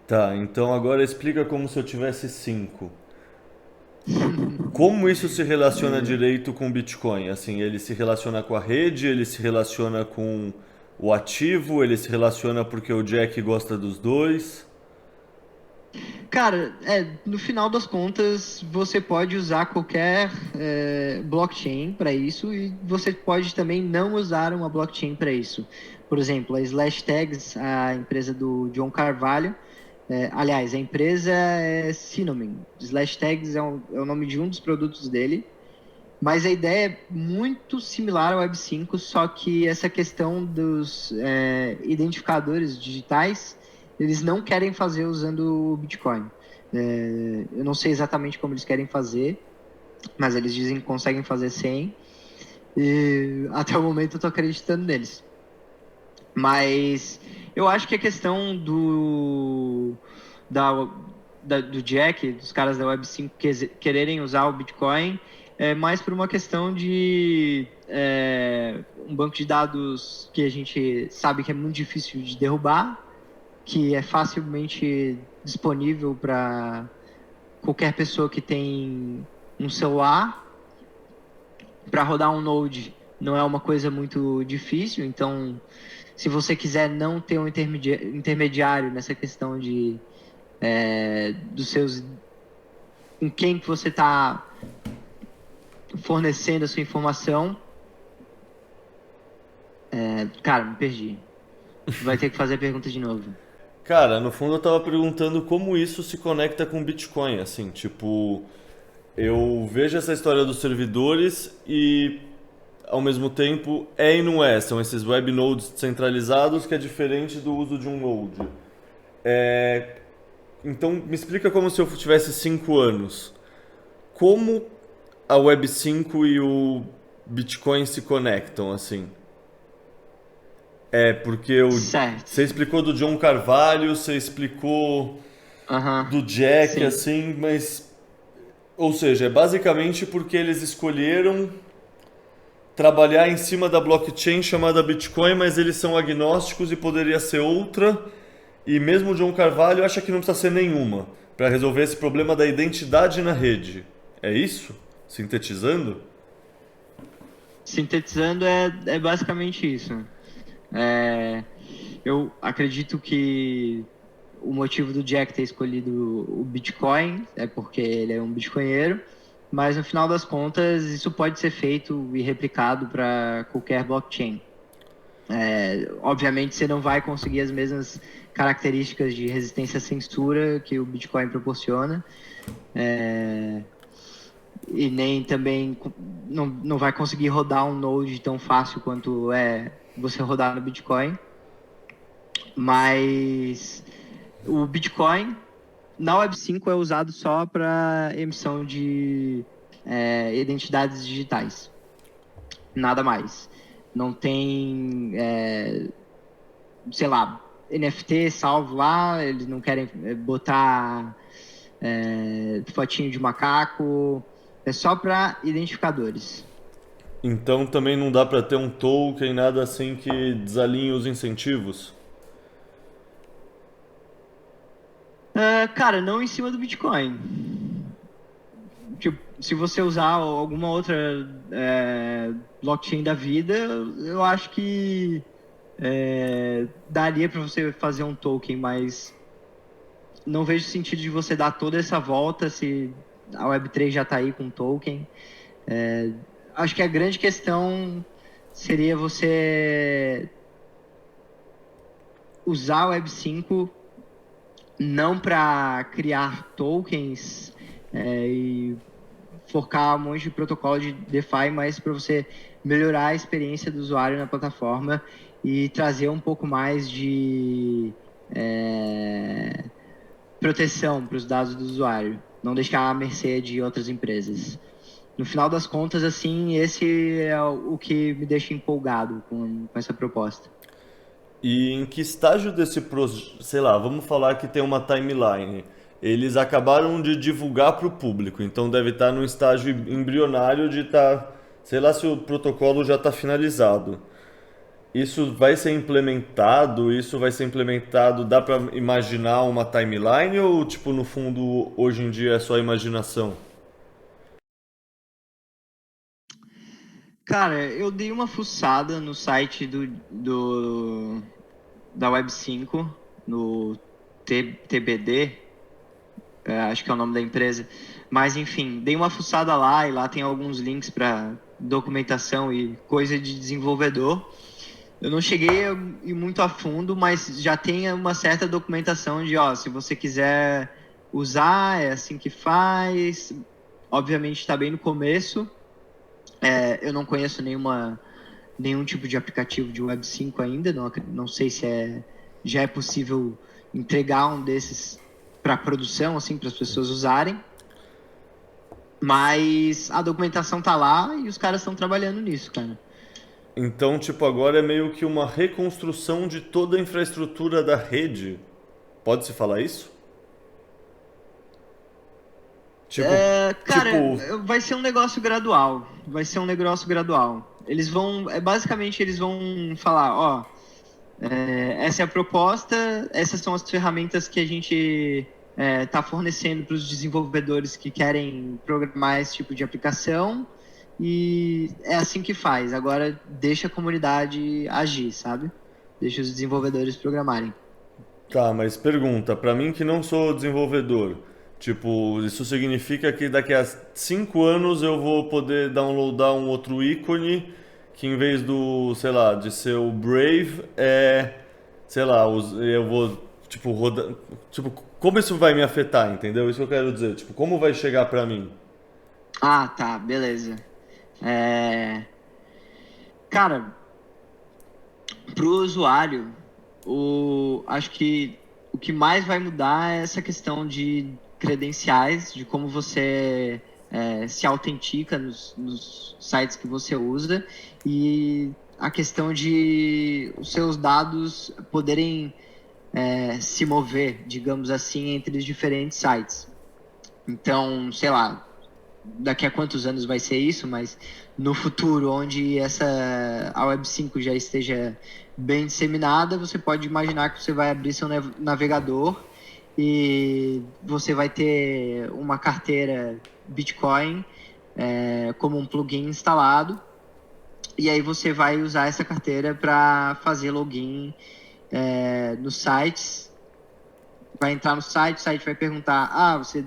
Tá, então agora explica como se eu tivesse 5. Como isso se relaciona direito com o Bitcoin? Assim, ele se relaciona com a rede, ele se relaciona com o ativo, ele se relaciona porque o Jack gosta dos dois? Cara, no final das contas, você pode usar qualquer blockchain para isso e você pode também não usar uma blockchain para isso. Por exemplo, a Slashtags, a empresa do John Carvalho, aliás, a empresa é Synonym. Slashtags é o nome de um dos produtos dele, mas a ideia é muito similar ao Web 5, só que essa questão dos identificadores digitais, eles não querem fazer usando o Bitcoin. Eu não sei exatamente como eles querem fazer, mas eles dizem que conseguem fazer sem, e até o momento eu estou acreditando neles. Mas eu acho que a questão do Jack, dos caras da Web 5 quererem usar o Bitcoin, é mais por uma questão de um banco de dados que a gente sabe que é muito difícil de derrubar, que é facilmente disponível para qualquer pessoa que tem um celular, para rodar um Node não é uma coisa muito difícil, então se você quiser não ter um intermediário nessa questão de dos seus, com quem que você está fornecendo a sua informação, cara, me perdi. Vai ter que fazer a pergunta de novo. Cara, no fundo eu tava perguntando como isso se conecta com Bitcoin, assim, tipo, eu vejo essa história dos servidores e ao mesmo tempo é e não é, são esses web nodes descentralizados que é diferente do uso de um node. Então me explica como se eu tivesse 5 anos. Como a Web 5 e o Bitcoin se conectam, assim? Porque Certo. você explicou do John Carvalho, você explicou Aham. do Jack, Sim. assim, mas... Ou seja, é basicamente porque eles escolheram trabalhar em cima da blockchain chamada Bitcoin, mas eles são agnósticos e poderia ser outra. E mesmo o John Carvalho acha que não precisa ser nenhuma para resolver esse problema da identidade na rede. É isso? Sintetizando? Sintetizando, é basicamente isso. Eu acredito que o motivo do Jack ter escolhido o Bitcoin é porque ele é um bitcoinheiro, mas no final das contas isso pode ser feito e replicado para qualquer blockchain. Obviamente você não vai conseguir as mesmas características de resistência à censura que o Bitcoin proporciona, e nem também não vai conseguir rodar um node tão fácil quanto você rodar no Bitcoin. Mas o Bitcoin na Web 5 é usado só para emissão de identidades digitais. Nada mais. Não tem, sei lá, NFT salvo lá, eles não querem botar fotinho de macaco, é só para identificadores. Então também não dá para ter um token, nada assim que desalinhe os incentivos? Cara, não em cima do Bitcoin. Tipo, se você usar alguma outra blockchain da vida, eu acho que daria para você fazer um token, mas não vejo sentido de você dar toda essa volta se a Web3 já está aí com token. Acho que a grande questão seria você usar a Web 5 não para criar tokens e focar um monte de protocolo de DeFi, mas para você melhorar a experiência do usuário na plataforma e trazer um pouco mais de proteção para os dados do usuário, não deixar à mercê de outras empresas. No final das contas, assim, esse é o que me deixa empolgado com essa proposta. E em que estágio desse processo, sei lá, vamos falar que tem uma timeline. Eles acabaram de divulgar para o público, então deve estar num estágio embrionário de estar, sei lá se o protocolo já está finalizado. Isso vai ser implementado, dá para imaginar uma timeline ou, tipo, no fundo, hoje em dia é só imaginação? Cara, eu dei uma fuçada no site da Web 5, no TBD, acho que é o nome da empresa, mas enfim, dei uma fuçada lá e lá tem alguns links para documentação e coisa de desenvolvedor. Eu não cheguei a ir muito a fundo, mas já tem uma certa documentação de, se você quiser usar, é assim que faz. Obviamente está bem no começo. Eu não conheço nenhum tipo de aplicativo de Web 5 ainda, não sei se já é possível entregar um desses para produção, assim, para as pessoas usarem. Mas a documentação tá lá e os caras estão trabalhando nisso, cara. Então, tipo, agora é meio que uma reconstrução de toda a infraestrutura da rede. Pode-se falar isso? Tipo, Cara, tipo, vai ser um negócio gradual. Basicamente, eles vão falar, essa é a proposta, essas são as ferramentas que a gente está fornecendo para os desenvolvedores que querem programar esse tipo de aplicação, e é assim que faz. Agora deixa a comunidade agir, sabe? Deixa os desenvolvedores programarem. Tá, mas pergunta, pra mim que não sou desenvolvedor, tipo, isso significa que daqui a 5 anos eu vou poder downloadar um outro ícone que em vez do, sei lá, de ser o Brave, sei lá, eu vou, tipo, rodar, tipo, como isso vai me afetar, entendeu? Isso que eu quero dizer, tipo, como vai chegar pra mim? Ah, tá, beleza. É... Cara, pro usuário, acho que o que mais vai mudar é essa questão de credenciais, de como você se autentica nos sites que você usa e a questão de os seus dados poderem se mover, digamos assim, entre os diferentes sites. Então, sei lá, daqui a quantos anos vai ser isso, mas no futuro, onde a Web 5 já esteja bem disseminada, você pode imaginar que você vai abrir seu navegador e você vai ter uma carteira Bitcoin como um plugin instalado, e aí você vai usar essa carteira para fazer login nos sites. Vai entrar no site, o site vai perguntar: você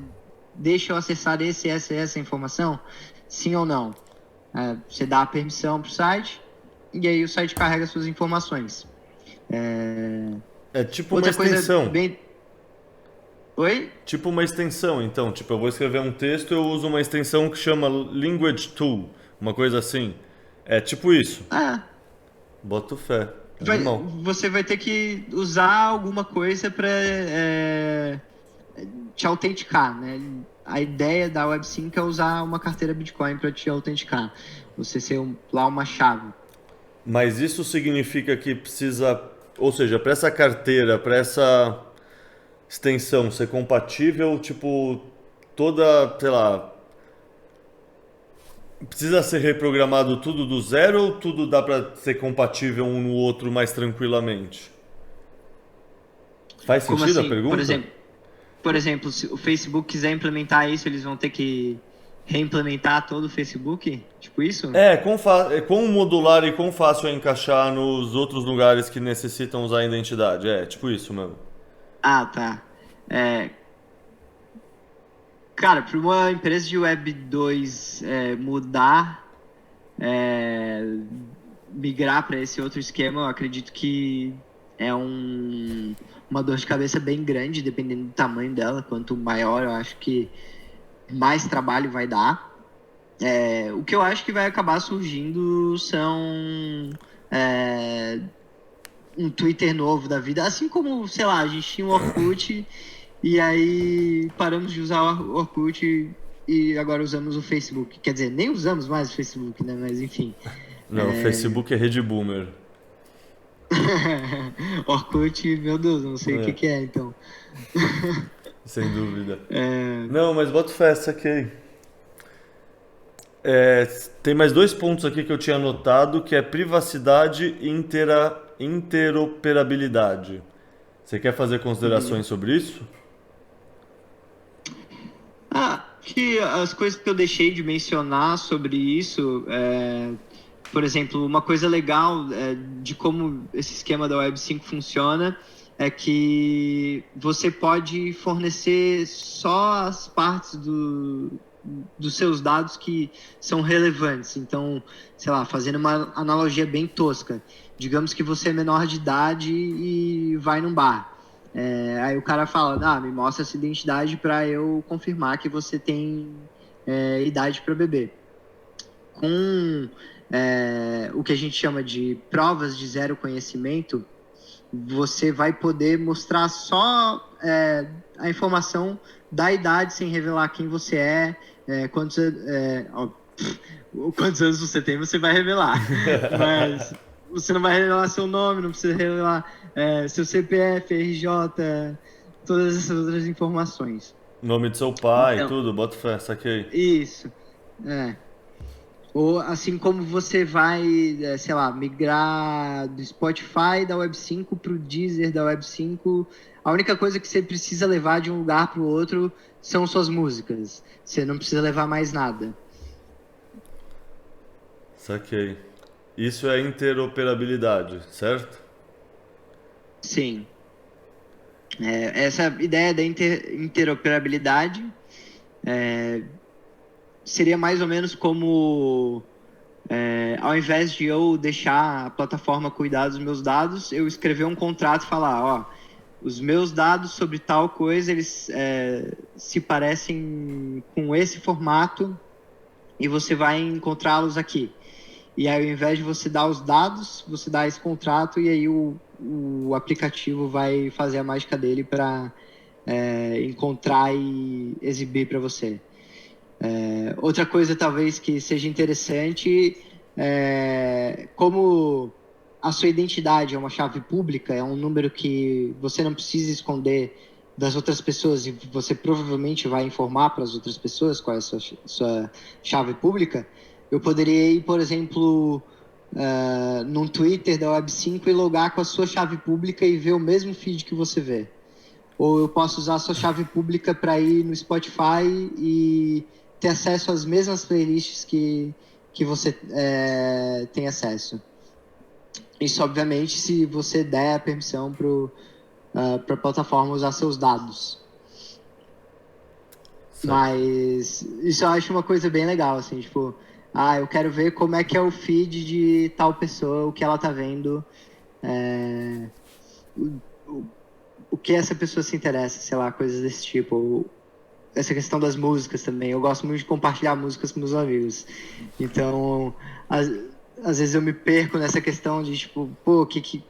deixa eu acessar essa informação? Sim ou não? Você dá a permissão para o site e aí o site carrega suas informações. É tipo uma Outra coisa extensão. Oi? Tipo uma extensão, então. Tipo, eu vou escrever um texto, eu uso uma extensão que chama Language Tool, uma coisa assim. É tipo isso. Boto fé. Animal. Você vai ter que usar alguma coisa para te autenticar, né? A ideia da Web 5 é usar uma carteira Bitcoin para te autenticar. Você ser lá uma chave. Mas isso significa que precisa, ou seja, para essa carteira, para essa extensão ser compatível, tipo, toda, sei lá, precisa ser reprogramado tudo do zero ou tudo dá para ser compatível um no outro mais tranquilamente? Faz Como sentido assim? a pergunta? Por exemplo, se o Facebook quiser implementar isso, eles vão ter que reimplementar todo o Facebook? Tipo isso? Quão modular e quão fácil é encaixar nos outros lugares que necessitam usar a identidade. Tipo isso mesmo. Tá. Cara, para uma empresa de Web 2 mudar, migrar para esse outro esquema, eu acredito que é uma dor de cabeça bem grande, dependendo do tamanho dela. Quanto maior, eu acho que mais trabalho vai dar. O que eu acho que vai acabar surgindo são um Twitter novo da vida, assim como, sei lá, a gente tinha o Orkut e aí paramos de usar o Orkut e agora usamos o Facebook. Quer dizer, nem usamos mais o Facebook, né? Mas enfim. Não, o Facebook é rede boomer. Orkut, meu Deus, não sei o que é, então. Sem dúvida. Não, mas boto fé, saquei. Tem mais 2 pontos aqui que eu tinha anotado, que é privacidade e interoperabilidade. Você quer fazer considerações sobre isso? Que as coisas que eu deixei de mencionar sobre isso, por exemplo, uma coisa legal de como esse esquema da Web 5 funciona é que você pode fornecer só as partes dos seus dados que são relevantes. Então, sei lá, fazendo uma analogia bem tosca, digamos que você é menor de idade e vai num bar. Aí o cara fala: me mostra essa identidade para eu confirmar que você tem idade para beber. Com o que a gente chama de provas de zero conhecimento, você vai poder mostrar só a informação da idade sem revelar quem você quantos anos você tem, você vai revelar. Mas você não vai revelar seu nome, não precisa revelar seu CPF, RJ, todas essas outras informações. Nome de seu pai, tudo, boto fé, saquei. Isso. Ou assim como você vai, sei lá, migrar do Spotify da Web 5 para o Deezer da Web 5, a única coisa que você precisa levar de um lugar para o outro são suas músicas. Você não precisa levar mais nada. Saquei. Isso é interoperabilidade, certo? Sim. Essa ideia da interoperabilidade seria mais ou menos como, ao invés de eu deixar a plataforma cuidar dos meus dados, eu escrever um contrato e falar, ó, os meus dados sobre tal coisa, eles se parecem com esse formato e você vai encontrá-los aqui. E aí, ao invés de você dar os dados, você dá esse contrato e aí o aplicativo vai fazer a mágica dele para encontrar e exibir para você. Outra coisa, talvez, que seja interessante, como a sua identidade é uma chave pública, é um número que você não precisa esconder das outras pessoas e você provavelmente vai informar para as outras pessoas qual é a sua chave pública. Eu poderia ir, por exemplo, num Twitter da Web5 e logar com a sua chave pública e ver o mesmo feed que você vê. Ou eu posso usar a sua chave pública para ir no Spotify e ter acesso às mesmas playlists que você tem acesso. Isso, obviamente, se você der a permissão para a plataforma usar seus dados. Certo. Mas isso eu acho uma coisa bem legal, assim, tipo, eu quero ver como é que é o feed de tal pessoa, o que ela tá vendo, o que essa pessoa se interessa, sei lá, coisas desse tipo. Ou essa questão das músicas também. Eu gosto muito de compartilhar músicas com meus amigos. Então, às vezes eu me perco nessa questão de, tipo, pô, que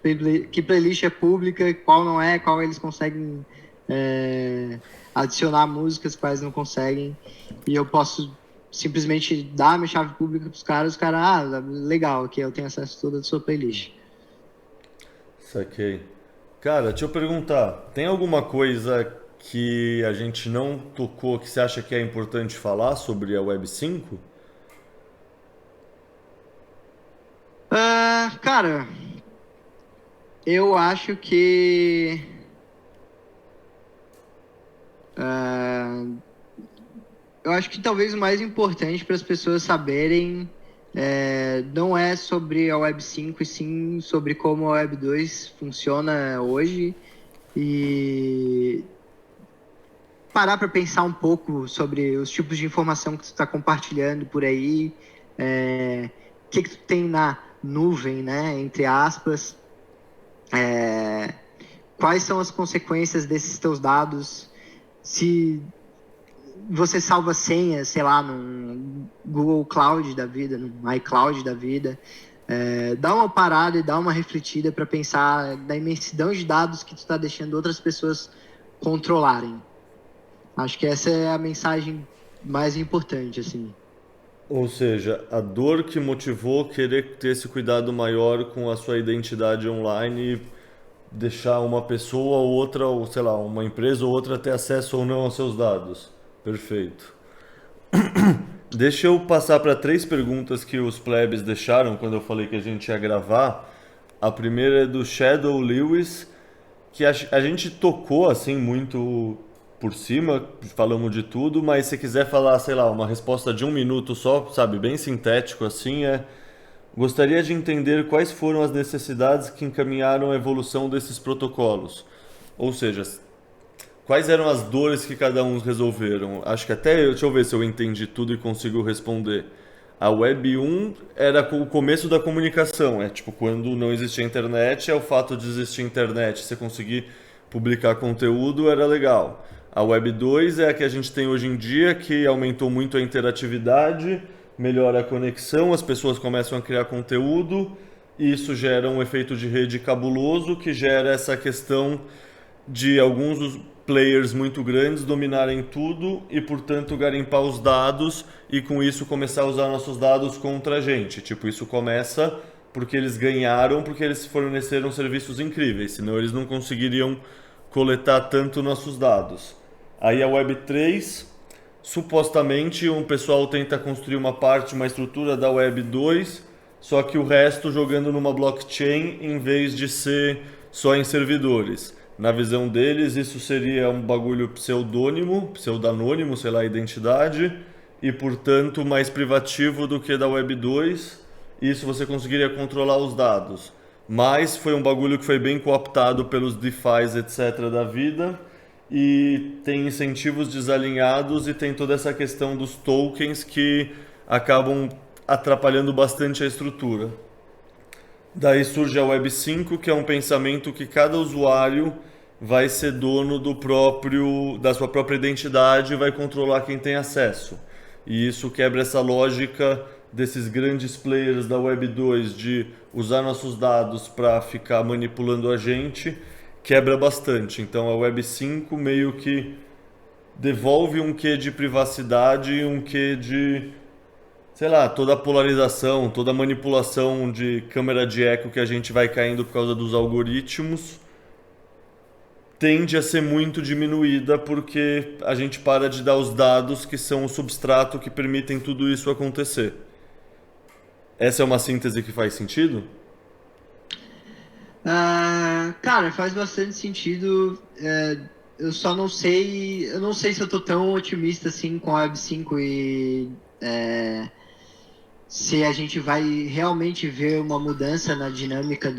playlist é pública, qual não é, qual eles conseguem adicionar músicas, quais não conseguem. E eu posso simplesmente dar minha chave pública para os caras, legal, aqui eu tenho acesso a toda a sua playlist. Saquei. Cara, deixa eu perguntar, tem alguma coisa que a gente não tocou que você acha que é importante falar sobre a Web5? Cara, eu acho que talvez o mais importante para as pessoas saberem não é sobre a Web5, e sim sobre como a Web2 funciona hoje e parar para pensar um pouco sobre os tipos de informação que tu está compartilhando por aí, o que tu tem na nuvem, né, entre aspas, quais são as consequências desses teus dados, se você salva senhas, sei lá, num Google Cloud da vida, num iCloud da vida, dá uma parada e dá uma refletida para pensar da imensidão de dados que tu está deixando outras pessoas controlarem. Acho que essa é a mensagem mais importante, assim. Ou seja, a dor que motivou querer ter esse cuidado maior com a sua identidade online e deixar uma pessoa ou outra, ou sei lá, uma empresa ou outra ter acesso ou não aos seus dados. Perfeito. Deixa eu passar para 3 perguntas que os plebes deixaram quando eu falei que a gente ia gravar. A primeira é do Shadow Lewis, que a gente tocou assim muito por cima, falamos de tudo, mas se quiser falar, sei lá, uma resposta de 1 minuto só, sabe, bem sintético assim, gostaria de entender quais foram as necessidades que encaminharam a evolução desses protocolos. Ou seja, quais eram as dores que cada um resolveram? Acho que deixa eu ver se eu entendi tudo e consigo responder. A Web 1 era o começo da comunicação, tipo quando não existia internet, o fato de existir internet, você conseguir publicar conteúdo era legal. A Web 2 é a que a gente tem hoje em dia, que aumentou muito a interatividade, melhora a conexão, as pessoas começam a criar conteúdo, e isso gera um efeito de rede cabuloso, que gera essa questão de alguns dos players muito grandes dominarem tudo e, portanto, garimpar os dados e, com isso, começar a usar nossos dados contra a gente. Tipo, isso começa porque eles ganharam, porque eles forneceram serviços incríveis, senão eles não conseguiriam coletar tanto nossos dados. Aí a Web3, supostamente, um pessoal tenta construir uma estrutura da Web 2, só que o resto jogando numa blockchain em vez de ser só em servidores. Na visão deles, isso seria um bagulho pseudonônimo, sei lá, identidade, e portanto mais privativo do que da Web 2, isso você conseguiria controlar os dados. Mas foi um bagulho que foi bem cooptado pelos DeFis, etc. da vida, e tem incentivos desalinhados e tem toda essa questão dos tokens que acabam atrapalhando bastante a estrutura. Daí surge a Web 5, que é um pensamento que cada usuário vai ser dono da sua própria identidade e vai controlar quem tem acesso. E isso quebra essa lógica desses grandes players da Web 2 de usar nossos dados para ficar manipulando a gente, quebra bastante. Então a Web 5 meio que devolve um quê de privacidade e um quê de, sei lá, toda a polarização, toda a manipulação de câmera de eco que a gente vai caindo por causa dos algoritmos tende a ser muito diminuída porque a gente para de dar os dados que são o substrato que permitem tudo isso acontecer. Essa é uma síntese que faz sentido? Cara, faz bastante sentido. Eu só não sei. Eu não sei se eu tô tão otimista assim com a Web 5 e se a gente vai realmente ver uma mudança na dinâmica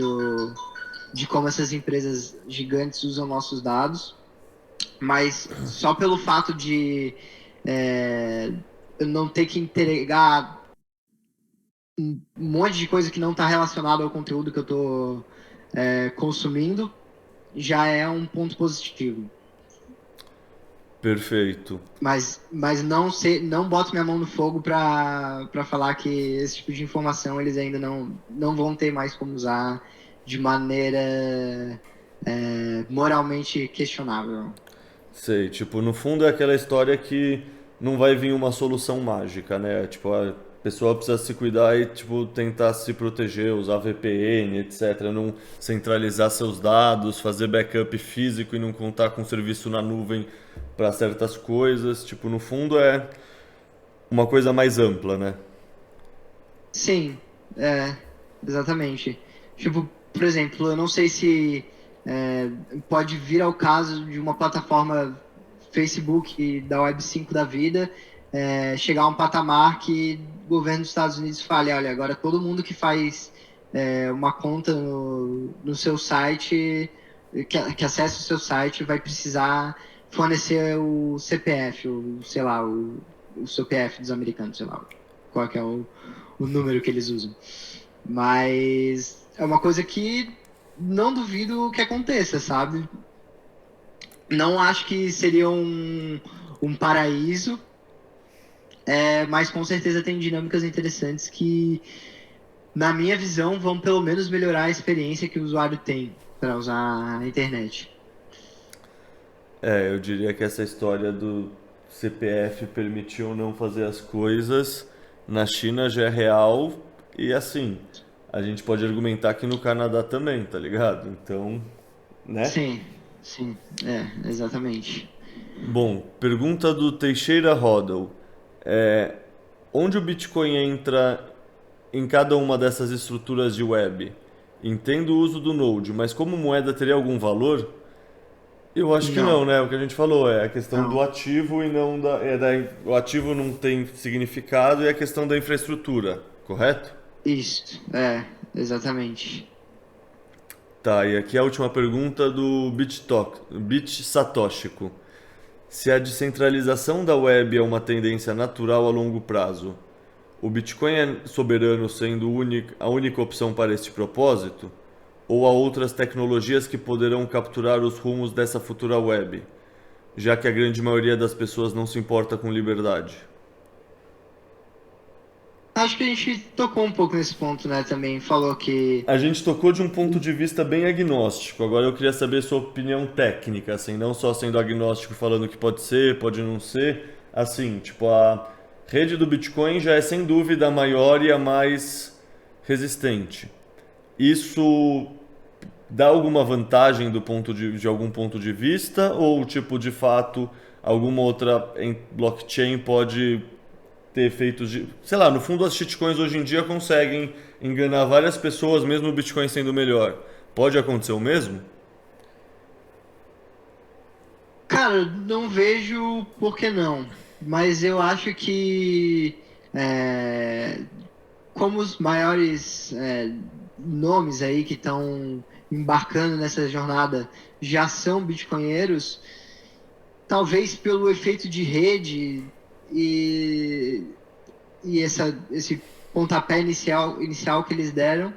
de como essas empresas gigantes usam nossos dados. Mas só pelo fato de eu não ter que entregar um monte de coisa que não está relacionada ao conteúdo que eu estou consumindo, já é um ponto positivo. Perfeito. Mas não boto minha mão no fogo para falar que esse tipo de informação eles ainda não vão ter mais como usar de maneira moralmente questionável. Sei, tipo, no fundo é aquela história que não vai vir uma solução mágica, né? Tipo, a pessoa precisa se cuidar e, tipo, tentar se proteger, usar VPN, etc. Não centralizar seus dados, fazer backup físico e não contar com serviço na nuvem para certas coisas. Tipo, no fundo é uma coisa mais ampla, né? Sim, exatamente. Tipo, por exemplo, eu não sei se pode vir ao caso de uma plataforma Facebook da Web 5 da vida chegar a um patamar que o governo dos Estados Unidos fale, olha, agora todo mundo que faz uma conta no seu site, que acessa o seu site, vai precisar fornecer o CPF, sei lá, o CPF dos americanos, sei lá, qual que é o número que eles usam. Mas é uma coisa que não duvido que aconteça, sabe? Não acho que seria um paraíso, mas com certeza tem dinâmicas interessantes que, na minha visão, vão pelo menos melhorar a experiência que o usuário tem para usar a internet. Eu diria que essa história do CPF permitir ou não fazer as coisas na China já é real e assim, a gente pode argumentar que no Canadá também, tá ligado? Então, né? Sim, exatamente. Bom, pergunta do Teixeira Rodel. Onde o Bitcoin entra em cada uma dessas estruturas de web? Entendo o uso do Node, mas como moeda teria algum valor? Eu acho que não, né? O que a gente falou é a questão do ativo e não o ativo não tem significado e a questão da infraestrutura, correto? Isso, exatamente. Tá, e aqui a última pergunta do Bit Satoshiko. Se a descentralização da web é uma tendência natural a longo prazo, o Bitcoin é soberano sendo a única opção para este propósito? Ou há outras tecnologias que poderão capturar os rumos dessa futura web, já que a grande maioria das pessoas não se importa com liberdade? Acho que a gente tocou um pouco nesse ponto, né, também. Falou que... A gente tocou de um ponto de vista bem agnóstico. Agora eu queria saber sua opinião técnica, assim, não só sendo agnóstico falando que pode ser, pode não ser. Assim, tipo, a rede do Bitcoin já é sem dúvida a maior e a mais resistente. Isso dá alguma vantagem de algum ponto de vista? Ou, tipo, de fato, alguma outra blockchain pode ter efeitos de... Sei lá, no fundo as shitcoins hoje em dia conseguem enganar várias pessoas, mesmo o Bitcoin sendo melhor. Pode acontecer o mesmo? Cara, não vejo por que não. Mas eu acho que como os maiores nomes aí que estão embarcando nessa jornada já são bitcoinheiros, talvez pelo efeito de rede e esse pontapé inicial que eles deram,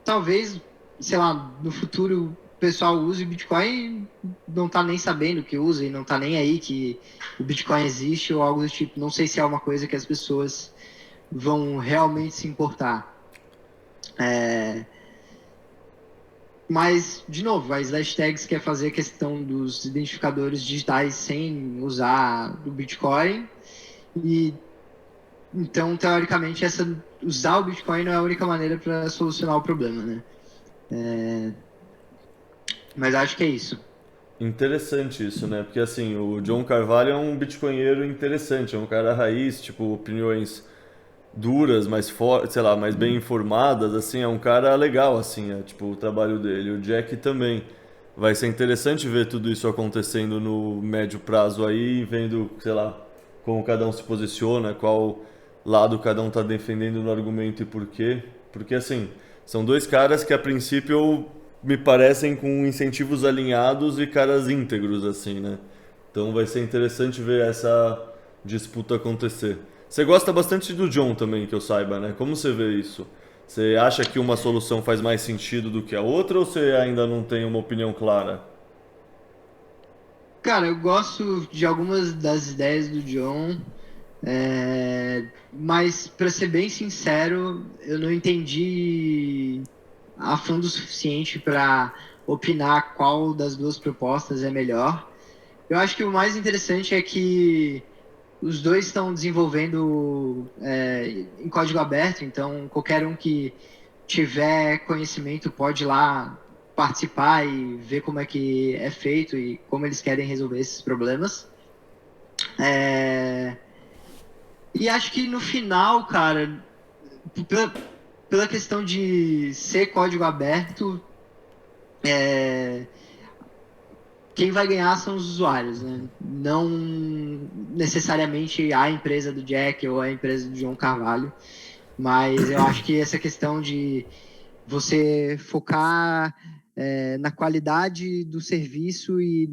talvez, sei lá, no futuro o pessoal use o Bitcoin e não tá nem sabendo que usa e não tá nem aí que o Bitcoin existe ou algo do tipo. Não sei se é uma coisa que as pessoas vão realmente se importar. Mas, de novo, a Slashtags quer fazer a questão dos identificadores digitais sem usar o Bitcoin. E então, teoricamente, usar o Bitcoin não é a única maneira para solucionar o problema, né? Mas acho que é isso. Interessante isso, né? Porque assim, o John Carvalho é um bitcoinheiro interessante, é um cara raiz, tipo, opiniões duras, mais fortes, sei lá, mais bem informadas, assim, é um cara legal, assim, é tipo o trabalho dele. O Jack também. Vai ser interessante ver tudo isso acontecendo no médio prazo aí, vendo, sei lá, como cada um se posiciona, qual lado cada um tá defendendo no argumento e por quê. Porque assim, são dois caras que a princípio me parecem com incentivos alinhados e caras íntegros, assim, né? Então vai ser interessante ver essa disputa acontecer. Você gosta bastante do John também, que eu saiba, né? Como você vê isso? Você acha que uma solução faz mais sentido do que a outra ou você ainda não tem uma opinião clara? Cara, eu gosto de algumas das ideias do John, mas, para ser bem sincero, eu não entendi a fundo o suficiente para opinar qual das duas propostas é melhor. Eu acho que o mais interessante é que os dois estão desenvolvendo em código aberto, então qualquer um que tiver conhecimento pode ir lá participar e ver como é que é feito e como eles querem resolver esses problemas. E acho que no final, cara, pela questão de ser código aberto, quem vai ganhar são os usuários, né? Não necessariamente a empresa do Jack ou a empresa do João Carvalho, mas eu acho que essa questão de você focar na qualidade do serviço e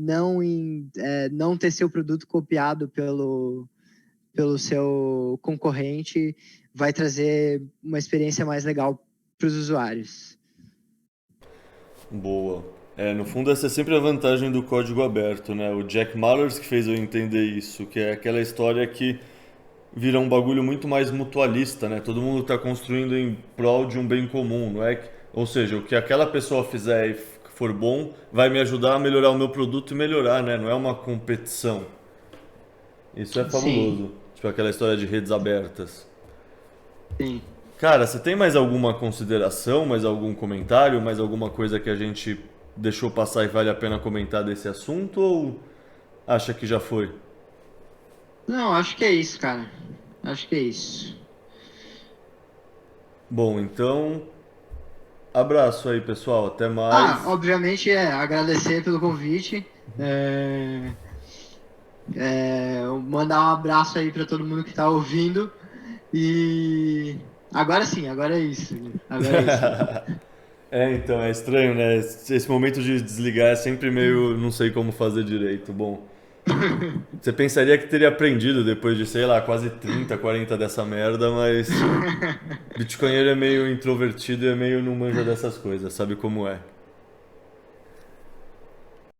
não ter seu produto copiado pelo seu concorrente vai trazer uma experiência mais legal para os usuários. Boa. No fundo essa é sempre a vantagem do código aberto, né? O Jack Mallers que fez eu entender isso, que é aquela história que vira um bagulho muito mais mutualista, né? Todo mundo está construindo em prol de um bem comum, não é? Ou seja, o que aquela pessoa fizer e for bom vai me ajudar a melhorar o meu produto e melhorar, né? Não é uma competição. Isso é fabuloso. Sim. Tipo aquela história de redes abertas. Sim. Cara, você tem mais alguma consideração, mais algum comentário, mais alguma coisa que a gente deixou passar e vale a pena comentar desse assunto ou acha que já foi? Não, acho que é isso, cara. Acho que é isso. Bom, então, abraço aí, pessoal. Até mais. Obviamente agradecer pelo convite. Mandar um abraço aí para todo mundo que tá ouvindo. E agora sim, agora é isso. Agora é isso. Então, é estranho, né? Esse momento de desligar é sempre meio não sei como fazer direito. Bom, você pensaria que teria aprendido depois de, sei lá, quase 30, 40 dessa merda, mas Bitcoinheiro é meio introvertido e é meio não manja dessas coisas, sabe como é?